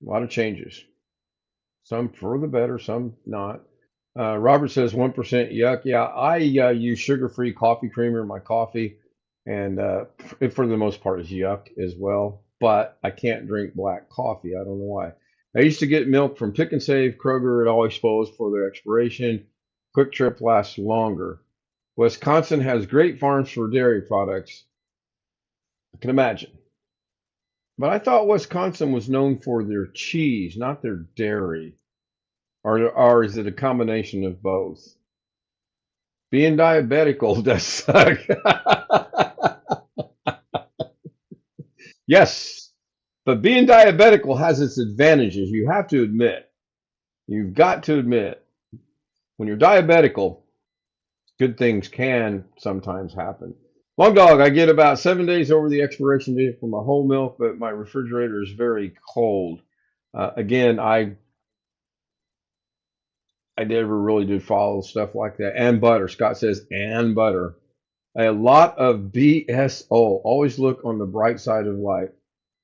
A lot of changes. Some for the better, some not. Robert says 1% yuck. Yeah, I use sugar-free coffee creamer in my coffee, and it, for the most part, is yuck as well. But I can't drink black coffee. I don't know why. I used to get milk from Pick and Save, Kroger. It always exposed for their expiration. Quick Trip lasts longer. Wisconsin has great farms for dairy products. I can imagine. But I thought Wisconsin was known for their cheese, not their dairy. or is it a combination of both? Being diabetical does suck. Yes, but being diabetical has its advantages. You have to admit. You've got to admit. When you're diabetical, good things can sometimes happen. Long dog, I get about 7 days over the expiration date for my whole milk, but my refrigerator is very cold. Again, I never really did follow stuff like that. And butter. Scott says, and butter. A lot of BSO. Always look on the bright side of life.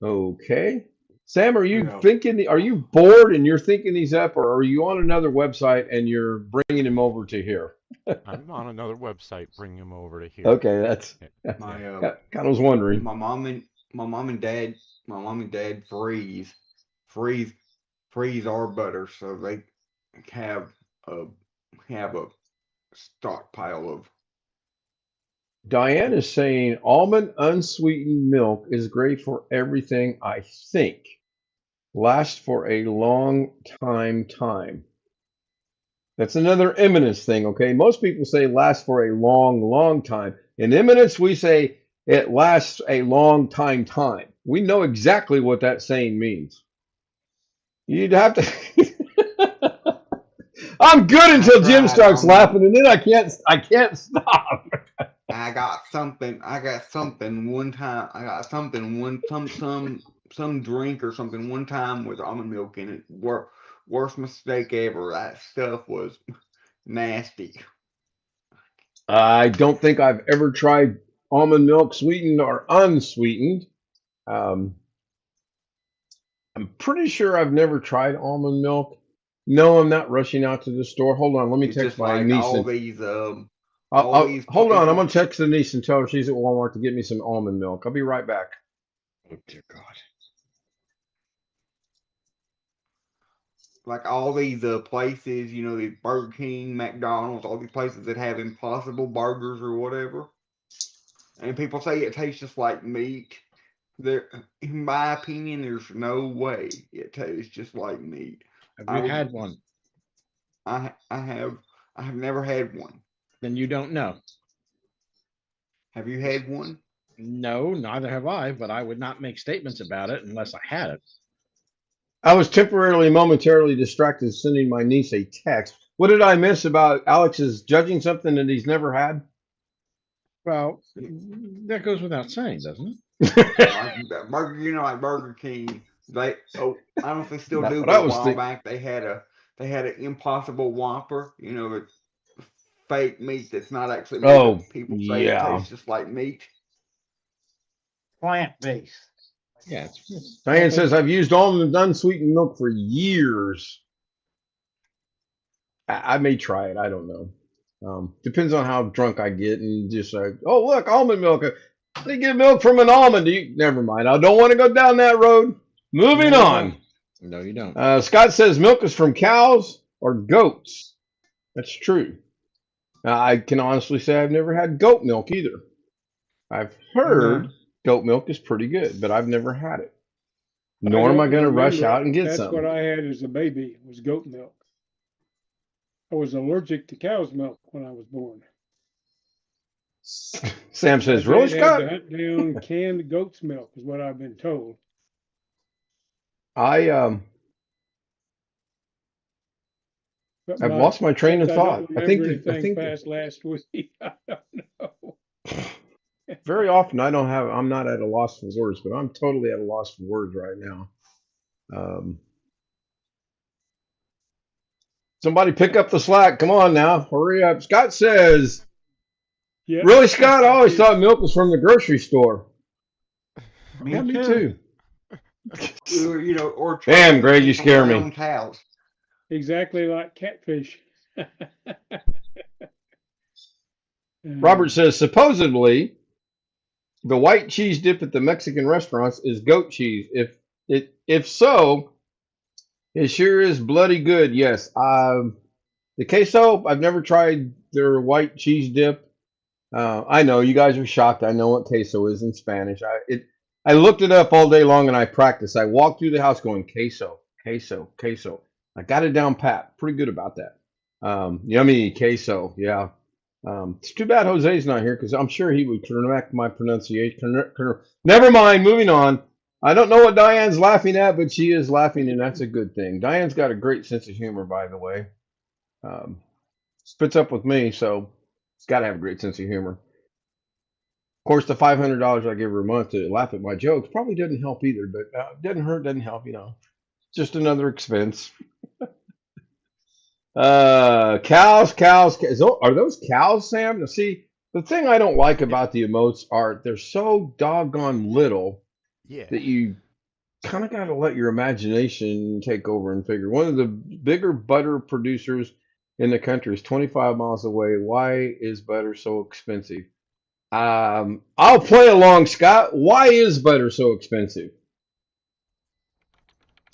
Okay. Sam, are you Yeah. thinking, are you bored and you're thinking these up, or are you on another website and you're bringing him over to here? I'm on another website, bring him over to here. Okay, that's My kind of was wondering. my mom and dad freeze our butter so they have a have a stockpile of. Diane is saying almond unsweetened milk is great for everything, I think. Lasts for a long time. That's another eminence thing, okay? Most people say lasts for a long time. In eminence, we say it lasts a long time. We know exactly what that saying means. You'd have to. I'm good until Jim starts laughing, and then I can't stop. I got something one time. I got something some drink or something one time with almond milk in it. Worst mistake ever. That stuff was nasty. I don't think I've ever tried almond milk, sweetened or unsweetened. Um, I'm pretty sure I've never tried almond milk. No, I'm not rushing out to the store. Hold on, let me It's text just my like niece. all these Hold on, I'm gonna text the niece and tell her she's at Walmart to get me some almond milk. I'll be right back. Oh dear God. like all these places, you know, these Burger King, McDonald's, all these places that have Impossible burgers or whatever, and people say it tastes just like meat. There, in my opinion, there's no way it tastes just like meat. Have I you would, had one? I have never had one. Then you don't know. Have you had one? No, neither have I, but I would not make statements about it unless I had it. I was momentarily distracted sending my niece a text. What did I miss about Alex's judging something that he's never had? Well, that goes without saying, doesn't it? Like Burger, you know, like Burger King. They I don't know if they still That's do, what but I a was while thinking. back they had an Impossible Whopper. You know, the fake meat that's not actually meat, Oh, but people say it yeah. tastes just like meat. Plant-based. Yeah. It's Diane says, I've used almond unsweetened milk for years. I may try it. I don't know. Depends on how drunk I get and just like, oh, look, almond milk. They get milk from an almond. Never mind. I don't want to go down that road. Moving No, you on. don't. No, you don't. Scott says milk is from cows or goats. That's true. I can honestly say I've never had goat milk either. I've heard goat milk is pretty good, but I've never had it. Nor am I going to rush remember out and get That's some. what I had as a baby, was goat milk. I was allergic to cow's milk when I was born. Sam says, My really, dad Scott? had to hunt down canned goat's milk, is what I've been told. I've But lost my train of since thought. I I don't think remember that, anything past last week. I don't know. very often I'm not at a loss for words, but I'm totally at a loss for words right now. Somebody pick up the slack. Come on now. Hurry up. Scott says, Yeah. really, Scott? I always thought milk was from the grocery store. Me Yeah, me too. too. Or, you know, or Damn, Greg, you from scare me. brown cows. Exactly like catfish. Robert says, supposedly, the white cheese dip at the Mexican restaurants is goat cheese. If so, it sure is bloody good. Yes. The queso, I've never tried their white cheese dip. I know you guys are shocked. I know what queso is in Spanish. I looked it up all day long and I practiced. I walked through the house going queso, queso, queso. I got it down pat. Pretty good about that. Yummy queso. Yeah. It's too bad Jose's not here because I'm sure he would correct my pronunciation. Never mind. Moving on. I don't know what Diane's laughing at, but she is laughing, and that's a good thing. Diane's got a great sense of humor, by the way. Um, Spits up with me, so it's got to have a great sense of humor. Of course, the $500 I give her a month to laugh at my jokes probably doesn't help either, but doesn't hurt, doesn't help, Just another expense. Cows. Are those cows, Sam? Now, see, the thing I don't like about the emotes are they're so doggone little Yeah. that you kind of got to let your imagination take over and figure. One of the bigger butter producers in the country is 25 miles away. Why is butter so expensive? I'll play along, Scott. Why is butter so expensive?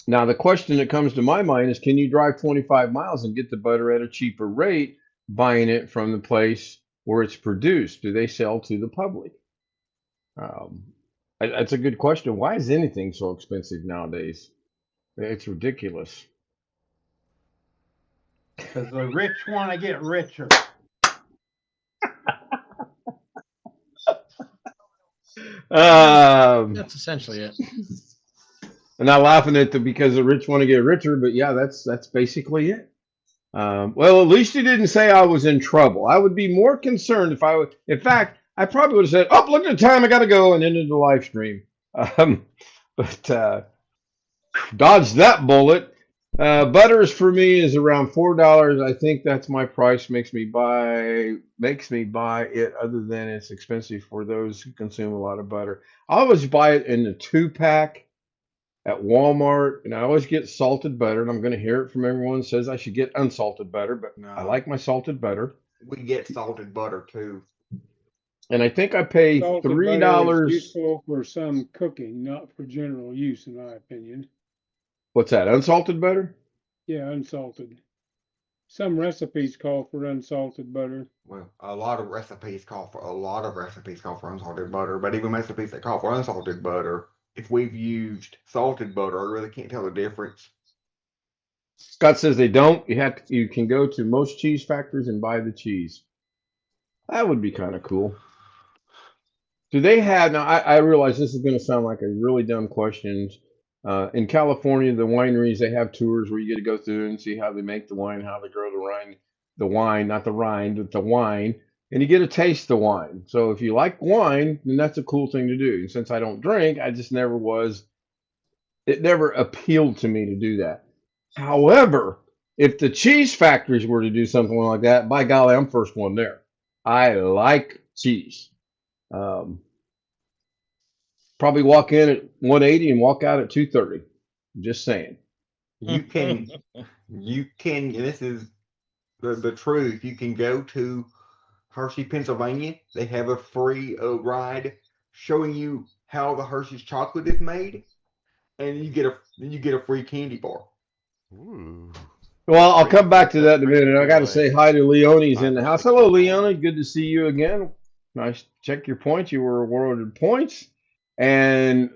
Now, the question that comes to my mind is, can you drive 25 miles and get the butter at a cheaper rate buying it from the place where it's produced? Do they sell to the public? Um, that's a good question. Why is anything so expensive nowadays? It's ridiculous. Because the rich want to get richer. That's essentially it. I'm not laughing at the because the rich want to get richer, but yeah, that's basically it. Well, at least you didn't say I was in trouble. I would be more concerned if I would. In fact, I probably would have said, "Oh, look at the time, I got to go," and ended the live stream. But dodged that bullet. Butters for me is around $4. I think that's my price. Makes me buy it. Other than it's expensive for those who consume a lot of butter. I always buy it in the 2-pack at Walmart, and I always get salted butter. And I'm going to hear it from everyone who says I should get unsalted butter, but I No, like my salted butter. we get salted butter too. And I think I pay Salted $3. butter is useful for some cooking, not for general use, in my opinion. What's that? Unsalted butter? Yeah, unsalted. Some recipes call for unsalted butter. Well, a lot of recipes call for unsalted butter, but even recipes that call for unsalted butter, if we've used salted butter, I really can't tell the difference. Scott says they don't. You can go to most cheese factories and buy the cheese. That would be kind of cool. Do they have now? I realize this is going to sound like a really dumb question. In California, the wineries they have tours where you get to go through and see how they make the wine, how they grow the wine, not the rind, but the wine, and you get to taste the wine. So if you like wine, then that's a cool thing to do. And since I don't drink, I just never was. It never appealed to me to do that. However, if the cheese factories were to do something like that, by golly, I'm first one there. I like cheese. Um, Probably walk in at 180 and walk out at 230. Just saying. You can, and this is the truth. You can go to Hershey, Pennsylvania. They have a free ride showing you how the Hershey's chocolate is made, and you get a free candy bar. Ooh. Well, I'll Great. come back to that in a minute. I got to Giveaway. say hi to Leone's 5 in the or house. 6 Hello, years old. Leone. Good to see you again. Nice. Check your points. You were awarded points. And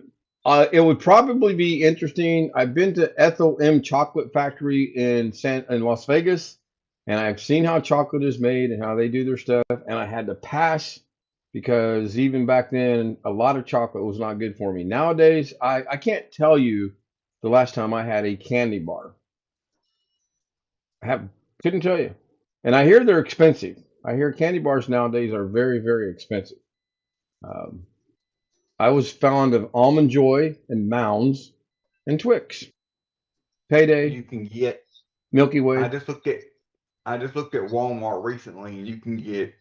it would probably be interesting. I've been to Ethel M. Chocolate Factory in Las Vegas, and I've seen how chocolate is made and how they do their stuff. And I had to pass because even back then, a lot of chocolate was not good for me. Nowadays, I can't tell you the last time I had a candy bar. Couldn't tell you. And I hear they're expensive. I hear candy bars nowadays are very, very expensive. Um, I was fond of Almond Joy and Mounds and Twix. Payday, You can get. Milky I Way. just looked at Walmart recently, and you can get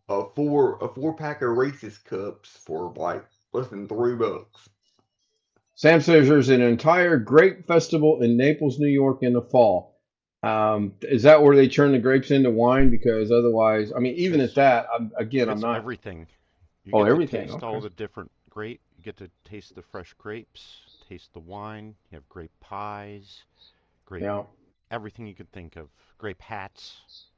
a four pack of Reese's cups for like less than $3. Sam says there's an entire grape festival in Naples, New York in the fall. Is that where they turn the grapes into wine? Because otherwise, I mean, even at It's that, I'm it's not. everything. You Oh, get to everything. taste all Okay. the different grape. You get to taste the fresh grapes, taste the wine. You have grape pies, grape Yeah. everything you could think of. Grape hats.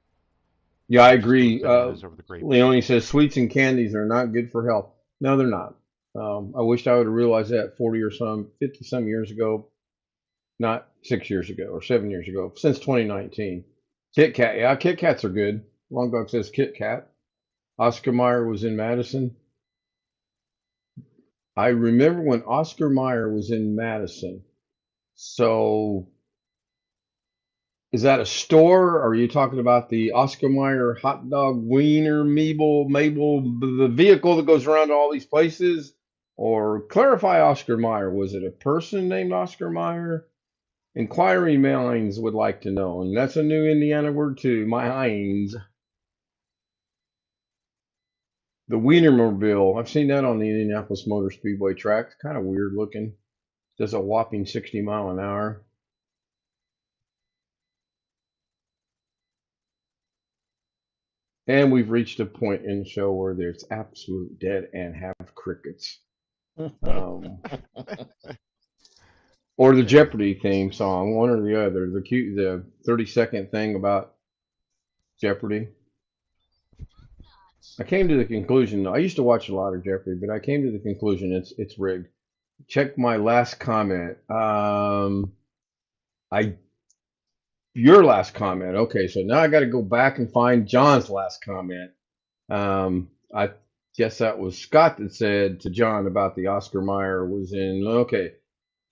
Yeah, I Just go agree. bananas over the grapes. Leone says sweets and candies are not good for health. No, they're not. I wished I would have realized that 50 some years ago. not 6 years ago or 7 years ago, since 2019. Kit Kat, yeah, Kit Kats are good. Long Dog says Kit Kat. Oscar Mayer was in Madison. I remember when Oscar Mayer was in Madison. So is that a store? Or are you talking about the Oscar Mayer hot dog wiener Mabel, the vehicle that goes around to all these places? Or clarify Oscar Mayer. Was it a person named Oscar Mayer? Inquiring minds would like to know. And that's a new Indiana word too. Minds. The Wienermobile. I've seen that on the Indianapolis Motor Speedway track. It's kind of weird looking. Does a whopping 60 mile an hour. And we've reached a point in the show where there's absolute dead and have crickets. Or the Jeopardy theme song, one or the other. The 30-second thing about Jeopardy. I came to the conclusion. I used to watch a lot of Jeopardy, but I came to the conclusion it's rigged. Check my last comment. Your last comment. Okay, so now I got to go back and find John's last comment. I guess that was Scott that said to John about the Oscar Mayer was in. Okay,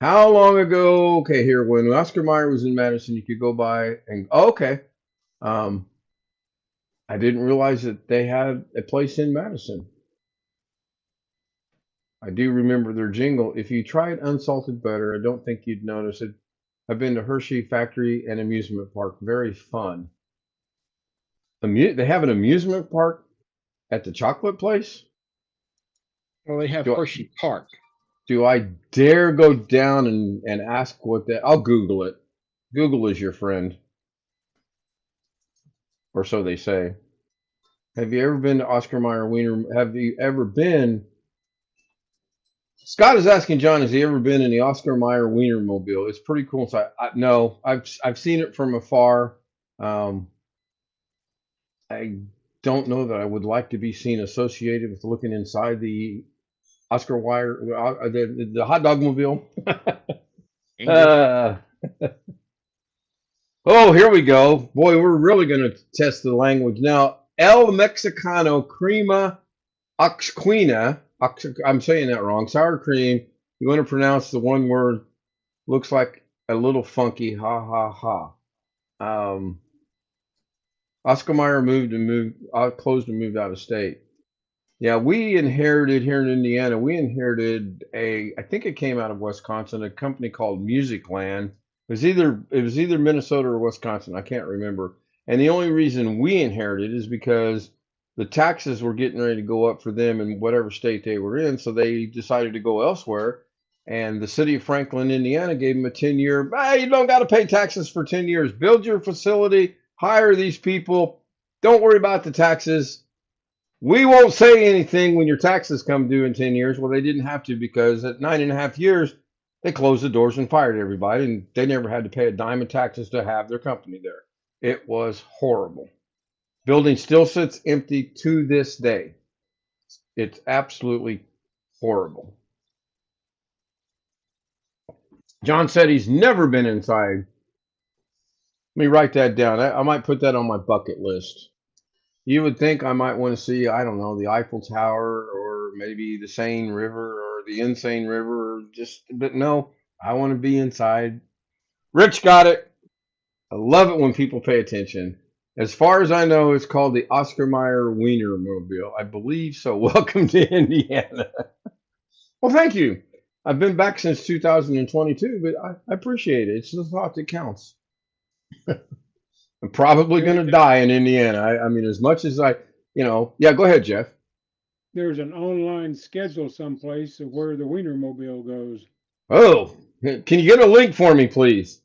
how long ago? Okay, here when Oscar Mayer was in Madison, you could go by and okay. I didn't realize that they had a place in Madison. I do remember their jingle. If you tried unsalted butter, I don't think you'd notice it. I've been to Hershey Factory and Amusement Park. Very fun. They have an amusement park at the chocolate place? Well, they have Do I, Hershey Park. do I dare go down and ask what that? I'll Google it. Google is your friend. Or so they say. Have you ever been to Oscar Mayer Wiener? Have you ever been? Scott is asking John, has he ever been in the Oscar Mayer Wienermobile? It's pretty cool. So no, I've seen it from afar. I don't know that I would like to be seen associated with looking inside the Oscar Mayer, the hot dog mobile. uh, oh, here we go. Boy, we're really going to test the language now. El Mexicano Crema Oxquina. I'm saying that wrong. Sour cream. You want to pronounce the one word? Looks like a little funky. Ha ha ha. Oscar Mayer closed and moved out of state. Yeah, we inherited here in Indiana. We inherited I think it came out of Wisconsin, a company called Music Land. It was either Minnesota or Wisconsin. I can't remember. And the only reason we inherited is because the taxes were getting ready to go up for them in whatever state they were in, so they decided to go elsewhere. And the city of Franklin, Indiana, gave them a 10-year. You don't got to pay taxes for 10 years. Build your facility, hire these people. Don't worry about the taxes. We won't say anything when your taxes come due in 10 years. Well, they didn't have to because at 9.5 years, they closed the doors and fired everybody, and they never had to pay a dime of taxes to have their company there. It was horrible. Building still sits empty to this day. It's absolutely horrible. John said he's never been inside. Let me write that down. I might put that on my bucket list. You would think I might want to see, I don't know, the Eiffel Tower or maybe the Seine River or the Insane River, or but no, I want to be inside. Rich got it. I love it when people pay attention. As far as I know, it's called the Oscar Mayer Wienermobile. I believe so. Welcome to Indiana. Well, thank you. I've been back since 2022, but I appreciate it. It's the thought that counts. I'm probably going to die in Indiana. I mean, as much as yeah, go ahead, Jeff. There's an online schedule someplace of where the Wienermobile goes. Oh, can you get a link for me, please?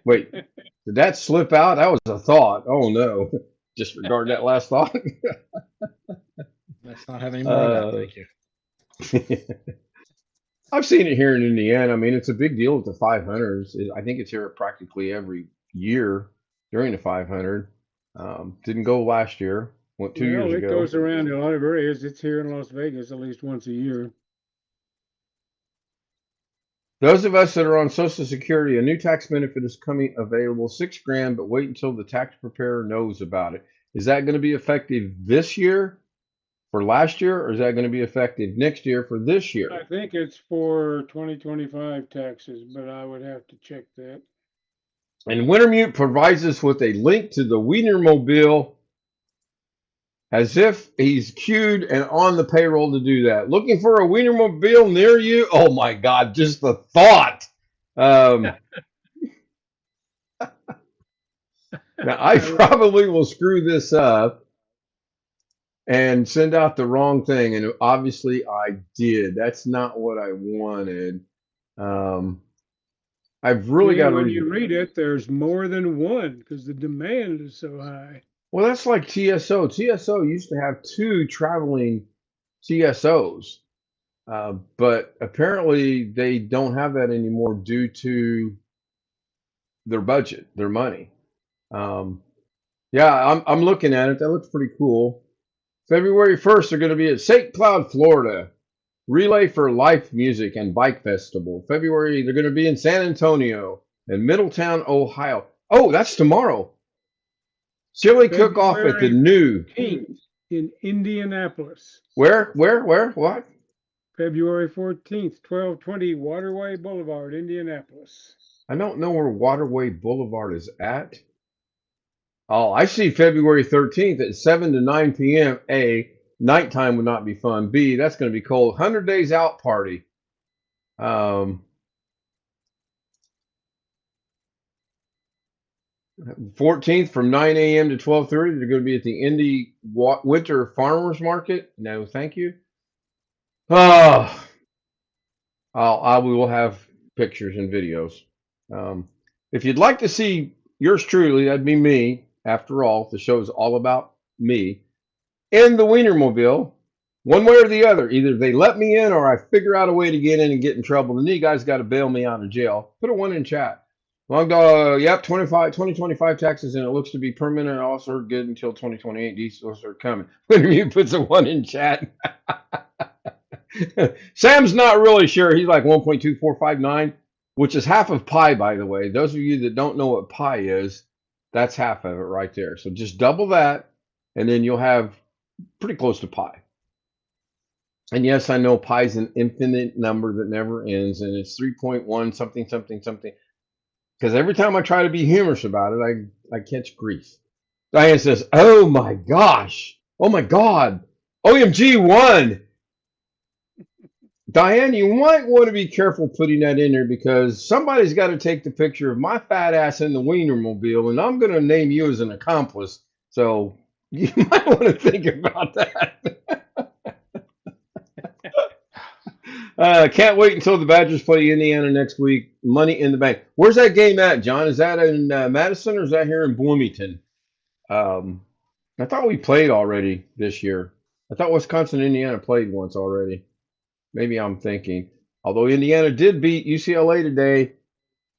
Wait, did that slip out? That was a thought. Oh, no. Disregard that last thought. Let's not have any more of that. Thank you. I've seen it here in Indiana. I mean, it's a big deal with the 500s. I think it's here practically every year during the 500. Didn't go last year. Went 2 years ago. It goes around in a lot of areas. It's here in Las Vegas at least once a year. Those of us that are on Social Security, a new tax benefit is coming available, 6 grand, but wait until the tax preparer knows about it. Is that going to be effective this year for last year, or is that going to be effective next year for this year? I think it's for 2025 taxes, but I would have to check that. And Wintermute provides us with a link to the Wienermobile as if he's queued and on the payroll to do that. Looking for a Wienermobile near you? Oh my God, just the thought. Now, I probably will screw this up and send out the wrong thing. And obviously I did. That's not what I wanted. I've really got to when read. you read it, there's more than one because the demand is so high. Well, that's like TSO. TSO used to have 2 traveling TSOs, but apparently they don't have that anymore due to their budget, their money. Yeah, I'm looking at it. That looks pretty cool. February 1st, they're going to be at St. Cloud, Florida. Relay for Life Music and Bike Festival. February, they're going to be in San Antonio and Middletown, Ohio. Oh, that's tomorrow. Chili cook-off at the new. 14th in Indianapolis. Where? What? February 14th, 1220 Waterway Boulevard, Indianapolis. I don't know where Waterway Boulevard is at. Oh, I see February 13th at 7 to 9 p.m. A, nighttime would not be fun. B, that's going to be cold. 100 Days Out Party. 14th from 9 a.m. to 12:30. They're going to be at the Indy Winter Farmers Market. No, thank you. Oh, I will have pictures and videos. If you'd like to see yours truly, that'd be me. After all, the show is all about me in the Wienermobile. One way or the other, either they let me in or I figure out a way to get in and get in trouble. And then you guys got to bail me out of jail. Put a 1 in chat. Long dog, yep, 2025 taxes, and it looks to be permanent. Also good until 2028. These are coming. When you puts a 1 in chat. Sam's not really sure. He's like 1.2459, which is half of pi, by the way. Those of you that don't know what pi is, that's half of it right there. So just double that, and then you'll have pretty close to pi. And yes, I know pi is an infinite number that never ends, and it's 3.1 something, something, something. Because every time I try to be humorous about it, I catch grief. Diane says, oh my gosh. Oh my God. OMG 1. Diane, you might want to be careful putting that in there because somebody's got to take the picture of my fat ass in the Wienermobile, and I'm going to name you as an accomplice. So you might want to think about that. Can't wait until the Badgers play Indiana next week. Money in the bank. Where's that game at, John? Is that in Madison or is that here in Bloomington? I thought we played already this year. I thought Wisconsin, Indiana played once already. Maybe I'm thinking. Although Indiana did beat UCLA today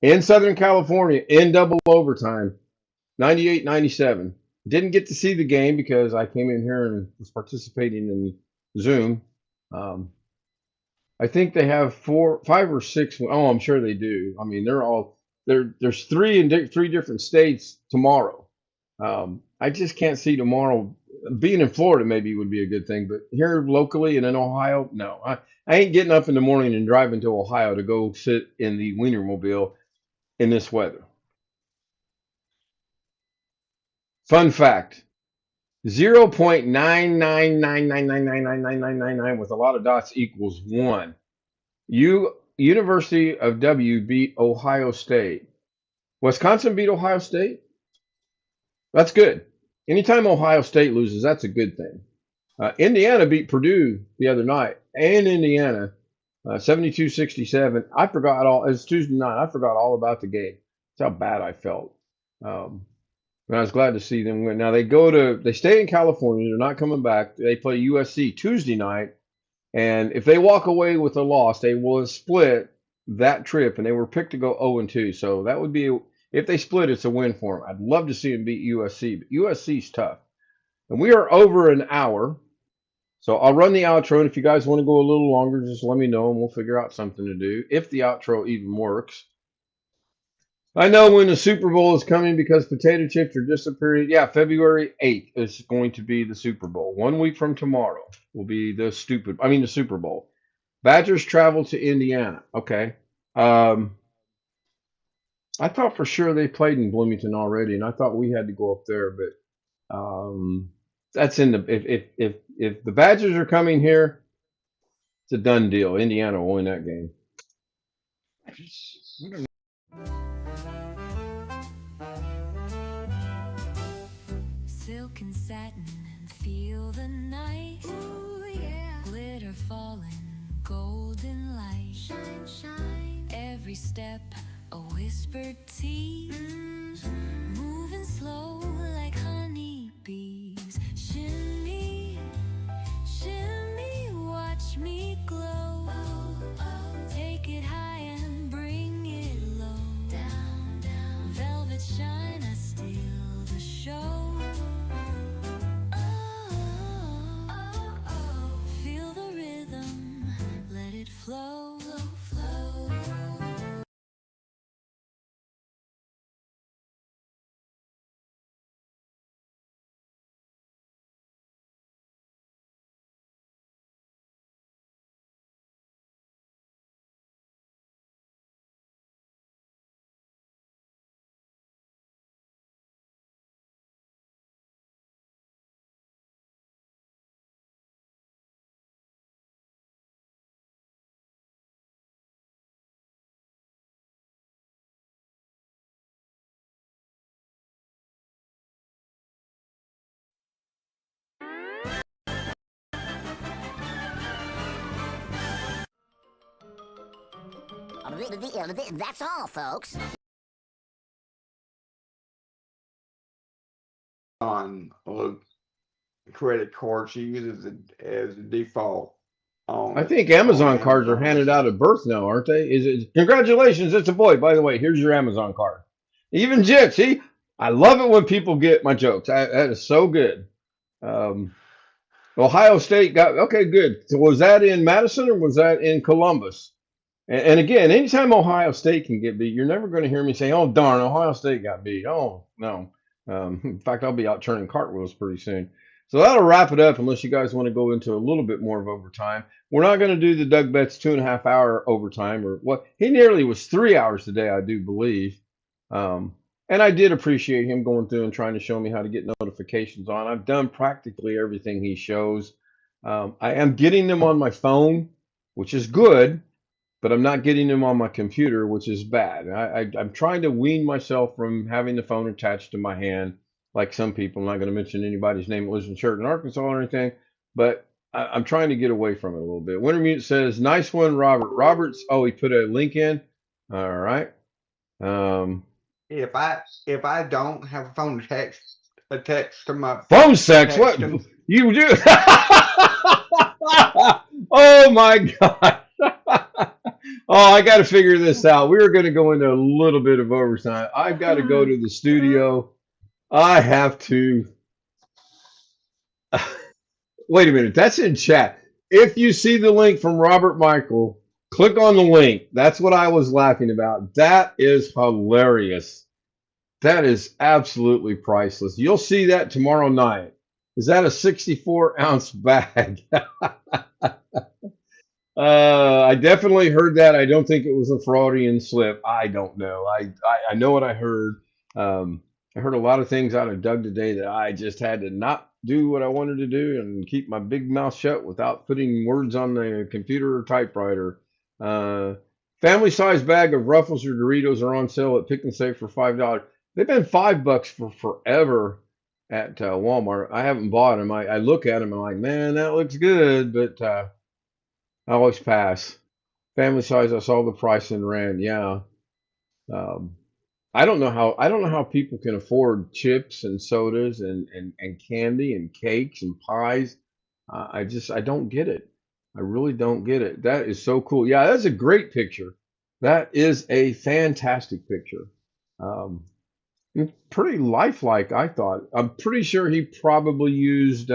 in Southern California in double overtime, 98-97. Didn't get to see the game because I came in here and was participating in Zoom. I think they have 4, 5 or 6. Oh, I'm sure they do. I mean, there's 3 in 3 different states tomorrow. I just can't see tomorrow. Being in Florida maybe would be a good thing, but here locally and in Ohio, no. I ain't getting up in the morning and driving to Ohio to go sit in the Wienermobile in this weather. Fun fact, 0.999999999 with a lot of dots equals 1. University of W beat Ohio State. Wisconsin beat Ohio State? That's good. Anytime Ohio State loses, that's a good thing. Indiana beat Purdue the other night, and Indiana, 72-67. I forgot all. It's Tuesday night. I forgot all about the game. That's how bad I felt. And I was glad to see them win. Now they stay in California. They're not coming back. They play USC Tuesday night, and if they walk away with a loss, they will split that trip. And they were picked to go 0-2. So that would be. If they split, it's a win for them. I'd love to see them beat USC, but USC's tough. And we are over an hour. So I'll run the outro, and if you guys want to go a little longer, just let me know, and we'll figure out something to do if the outro even works. I know when the Super Bowl is coming because potato chips are disappearing. Yeah, February 8th is going to be the Super Bowl. 1 week from tomorrow will be the Super Bowl. Badgers travel to Indiana. Okay. Um, I thought for sure they played in Bloomington already, and I thought we had to go up there, but that's in the if the Badgers are coming here, it's a done deal. Indiana will win that game. Silk and satin and feel the night. Ooh, yeah. Glitter falling, golden light. Shine, shine. Every step a whispered tea. Moving slow like honeybees. Shimmy, shimmy, watch me glow. Take it high and bring it low. Down, down. Velvet shine, I steal the show. Feel the rhythm, let it flow, flow. That's all, folks. On credit card she uses it as a default. I think Amazon cards are Amazon. handed out at birth now, aren't they? Is it? Congratulations, it's a boy. By the way, here's your Amazon card. Even Jit, see, I love it when people get my jokes. That is so good. Um, Ohio State got okay, good. So was that in Madison or was that in Columbus? And again, anytime Ohio State can get beat, you're never going to hear me say, "Oh darn, Ohio State got beat." Oh no. In fact, I'll be out turning cartwheels pretty soon. So that'll wrap it up. Unless you guys want to go into a little bit more of overtime, we're not going to do the Doug Betts 2.5 hour overtime or what. He nearly was 3 hours today, I do believe. And I did appreciate him going through and trying to show me how to get notifications on. I've done practically everything he shows. I am getting them on my phone, which is good, but I'm not getting them on my computer, which is bad. I'm trying to wean myself from having the phone attached to my hand, like some people. I'm not going to mention anybody's name that lives in Sheridan, Arkansas or anything, but I'm trying to get away from it a little bit. Wintermute says, nice one, Robert. Robert's, oh, he put a link in. All right. If I don't have a phone to text to my phone sex, what them. You do? Oh my God. Oh, I got to figure this out. We were going to go into a little bit of overtime. I've got to go to the studio. I have to. Wait a minute. That's in chat. If you see the link from Robert Michael, click on the link. That's what I was laughing about. That is hilarious. That is absolutely priceless. You'll see that tomorrow night. Is that a 64-ounce bag? I definitely heard that. I don't think it was a Freudian slip. I don't know. I know what I heard. I heard a lot of things out of Doug today that I just had to not do what I wanted to do and keep my big mouth shut without putting words on the computer or typewriter. Family size bag of Ruffles or Doritos are on sale at Pick and Save for $5. They've been $5 for forever at Walmart. I haven't bought them. I look at them and I'm like, man, that looks good, but I always pass. Family size, I saw the price and ran. Yeah. I don't know how people can afford chips and sodas and candy and cakes and pies. I don't get it. I really don't get it. That is so cool. Yeah, that's a great picture. That is a fantastic picture. Pretty lifelike, I thought. I'm pretty sure he probably used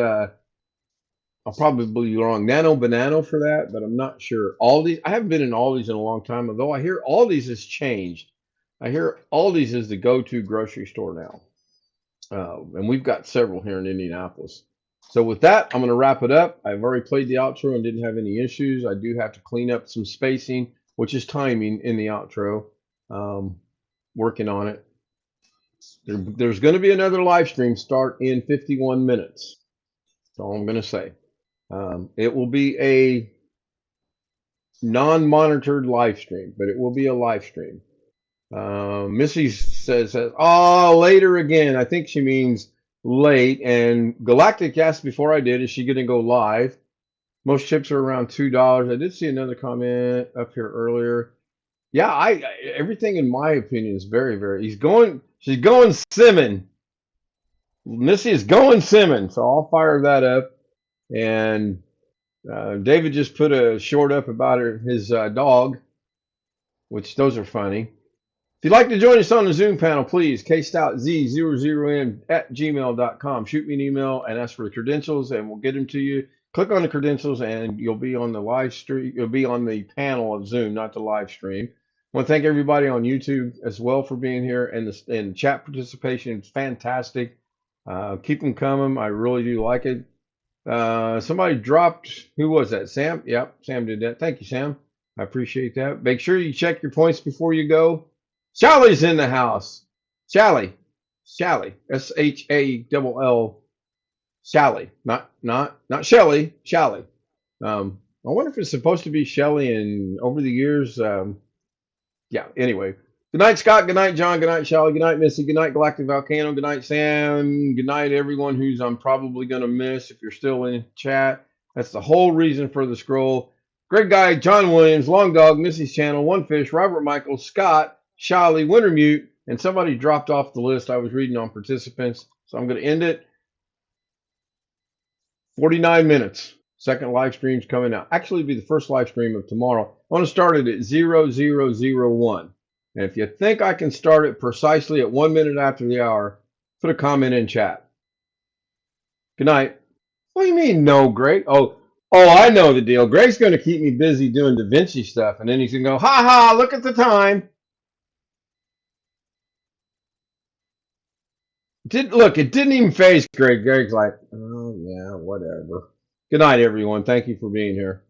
I'll probably be wrong. Nano Banano for that, but I'm not sure. Aldi's. I haven't been in Aldi's in a long time, although I hear Aldi's has changed. I hear Aldi's is the go-to grocery store now. And we've got several here in Indianapolis. So with that, I'm going to wrap it up. I've already played the outro and didn't have any issues. I do have to clean up some spacing, which is timing in the outro. Working on it. There's going to be another live stream start in 51 minutes. That's all I'm going to say. It will be a non-monitored live stream, but it will be a live stream. Missy says, oh, later again. I think she means late. And Galactic asked before I did, is she going to go live? Most chips are around $2. I did see another comment up here earlier. Yeah, everything in my opinion is very, very, she's going Simmon. Missy is going Simmon. So I'll fire that up. And David just put a short up about his dog, which those are funny. If you'd like to join us on the Zoom panel, please, kstoutz00m@gmail.com. Shoot me an email and ask for the credentials, and we'll get them to you. Click on the credentials, and you'll be on the live stream. You'll be on the panel of Zoom, not the live stream. I want to thank everybody on YouTube as well for being here, and chat participation is fantastic. Keep them coming. I really do like it. Somebody dropped, who was that? Sam? Yep, Sam did that. Thank you, Sam. I appreciate that. Make sure you check your points before you go. Shally's in the house. Shally. SHALL. Shally. Not Shelly. Shally. I wonder if it's supposed to be Shelly, and over the years, yeah, anyway. Good night, Scott. Good night, John. Good night, Shally. Good night, Missy. Good night, Galactic Volcano. Good night, Sam. Good night, everyone who's I'm probably going to miss if you're still in chat. That's the whole reason for the scroll. Great guy, John Williams, Long Dog, Missy's Channel, One Fish, Robert Michael, Scott, Shally, Wintermute, and somebody dropped off the list I was reading on participants. So I'm going to end it. 49 minutes. Second live stream's coming out. Actually, it'll be the first live stream of tomorrow. I want to start it at 0001. And if you think I can start it precisely at 1 minute after the hour, put a comment in chat. Good night. What do you mean, no, Greg? Oh, I know the deal. Greg's going to keep me busy doing Da Vinci stuff, and then he's going to go, ha ha, look at the time. Look, it didn't even phase Greg. Greg's like, oh, yeah, whatever. Good night, everyone. Thank you for being here.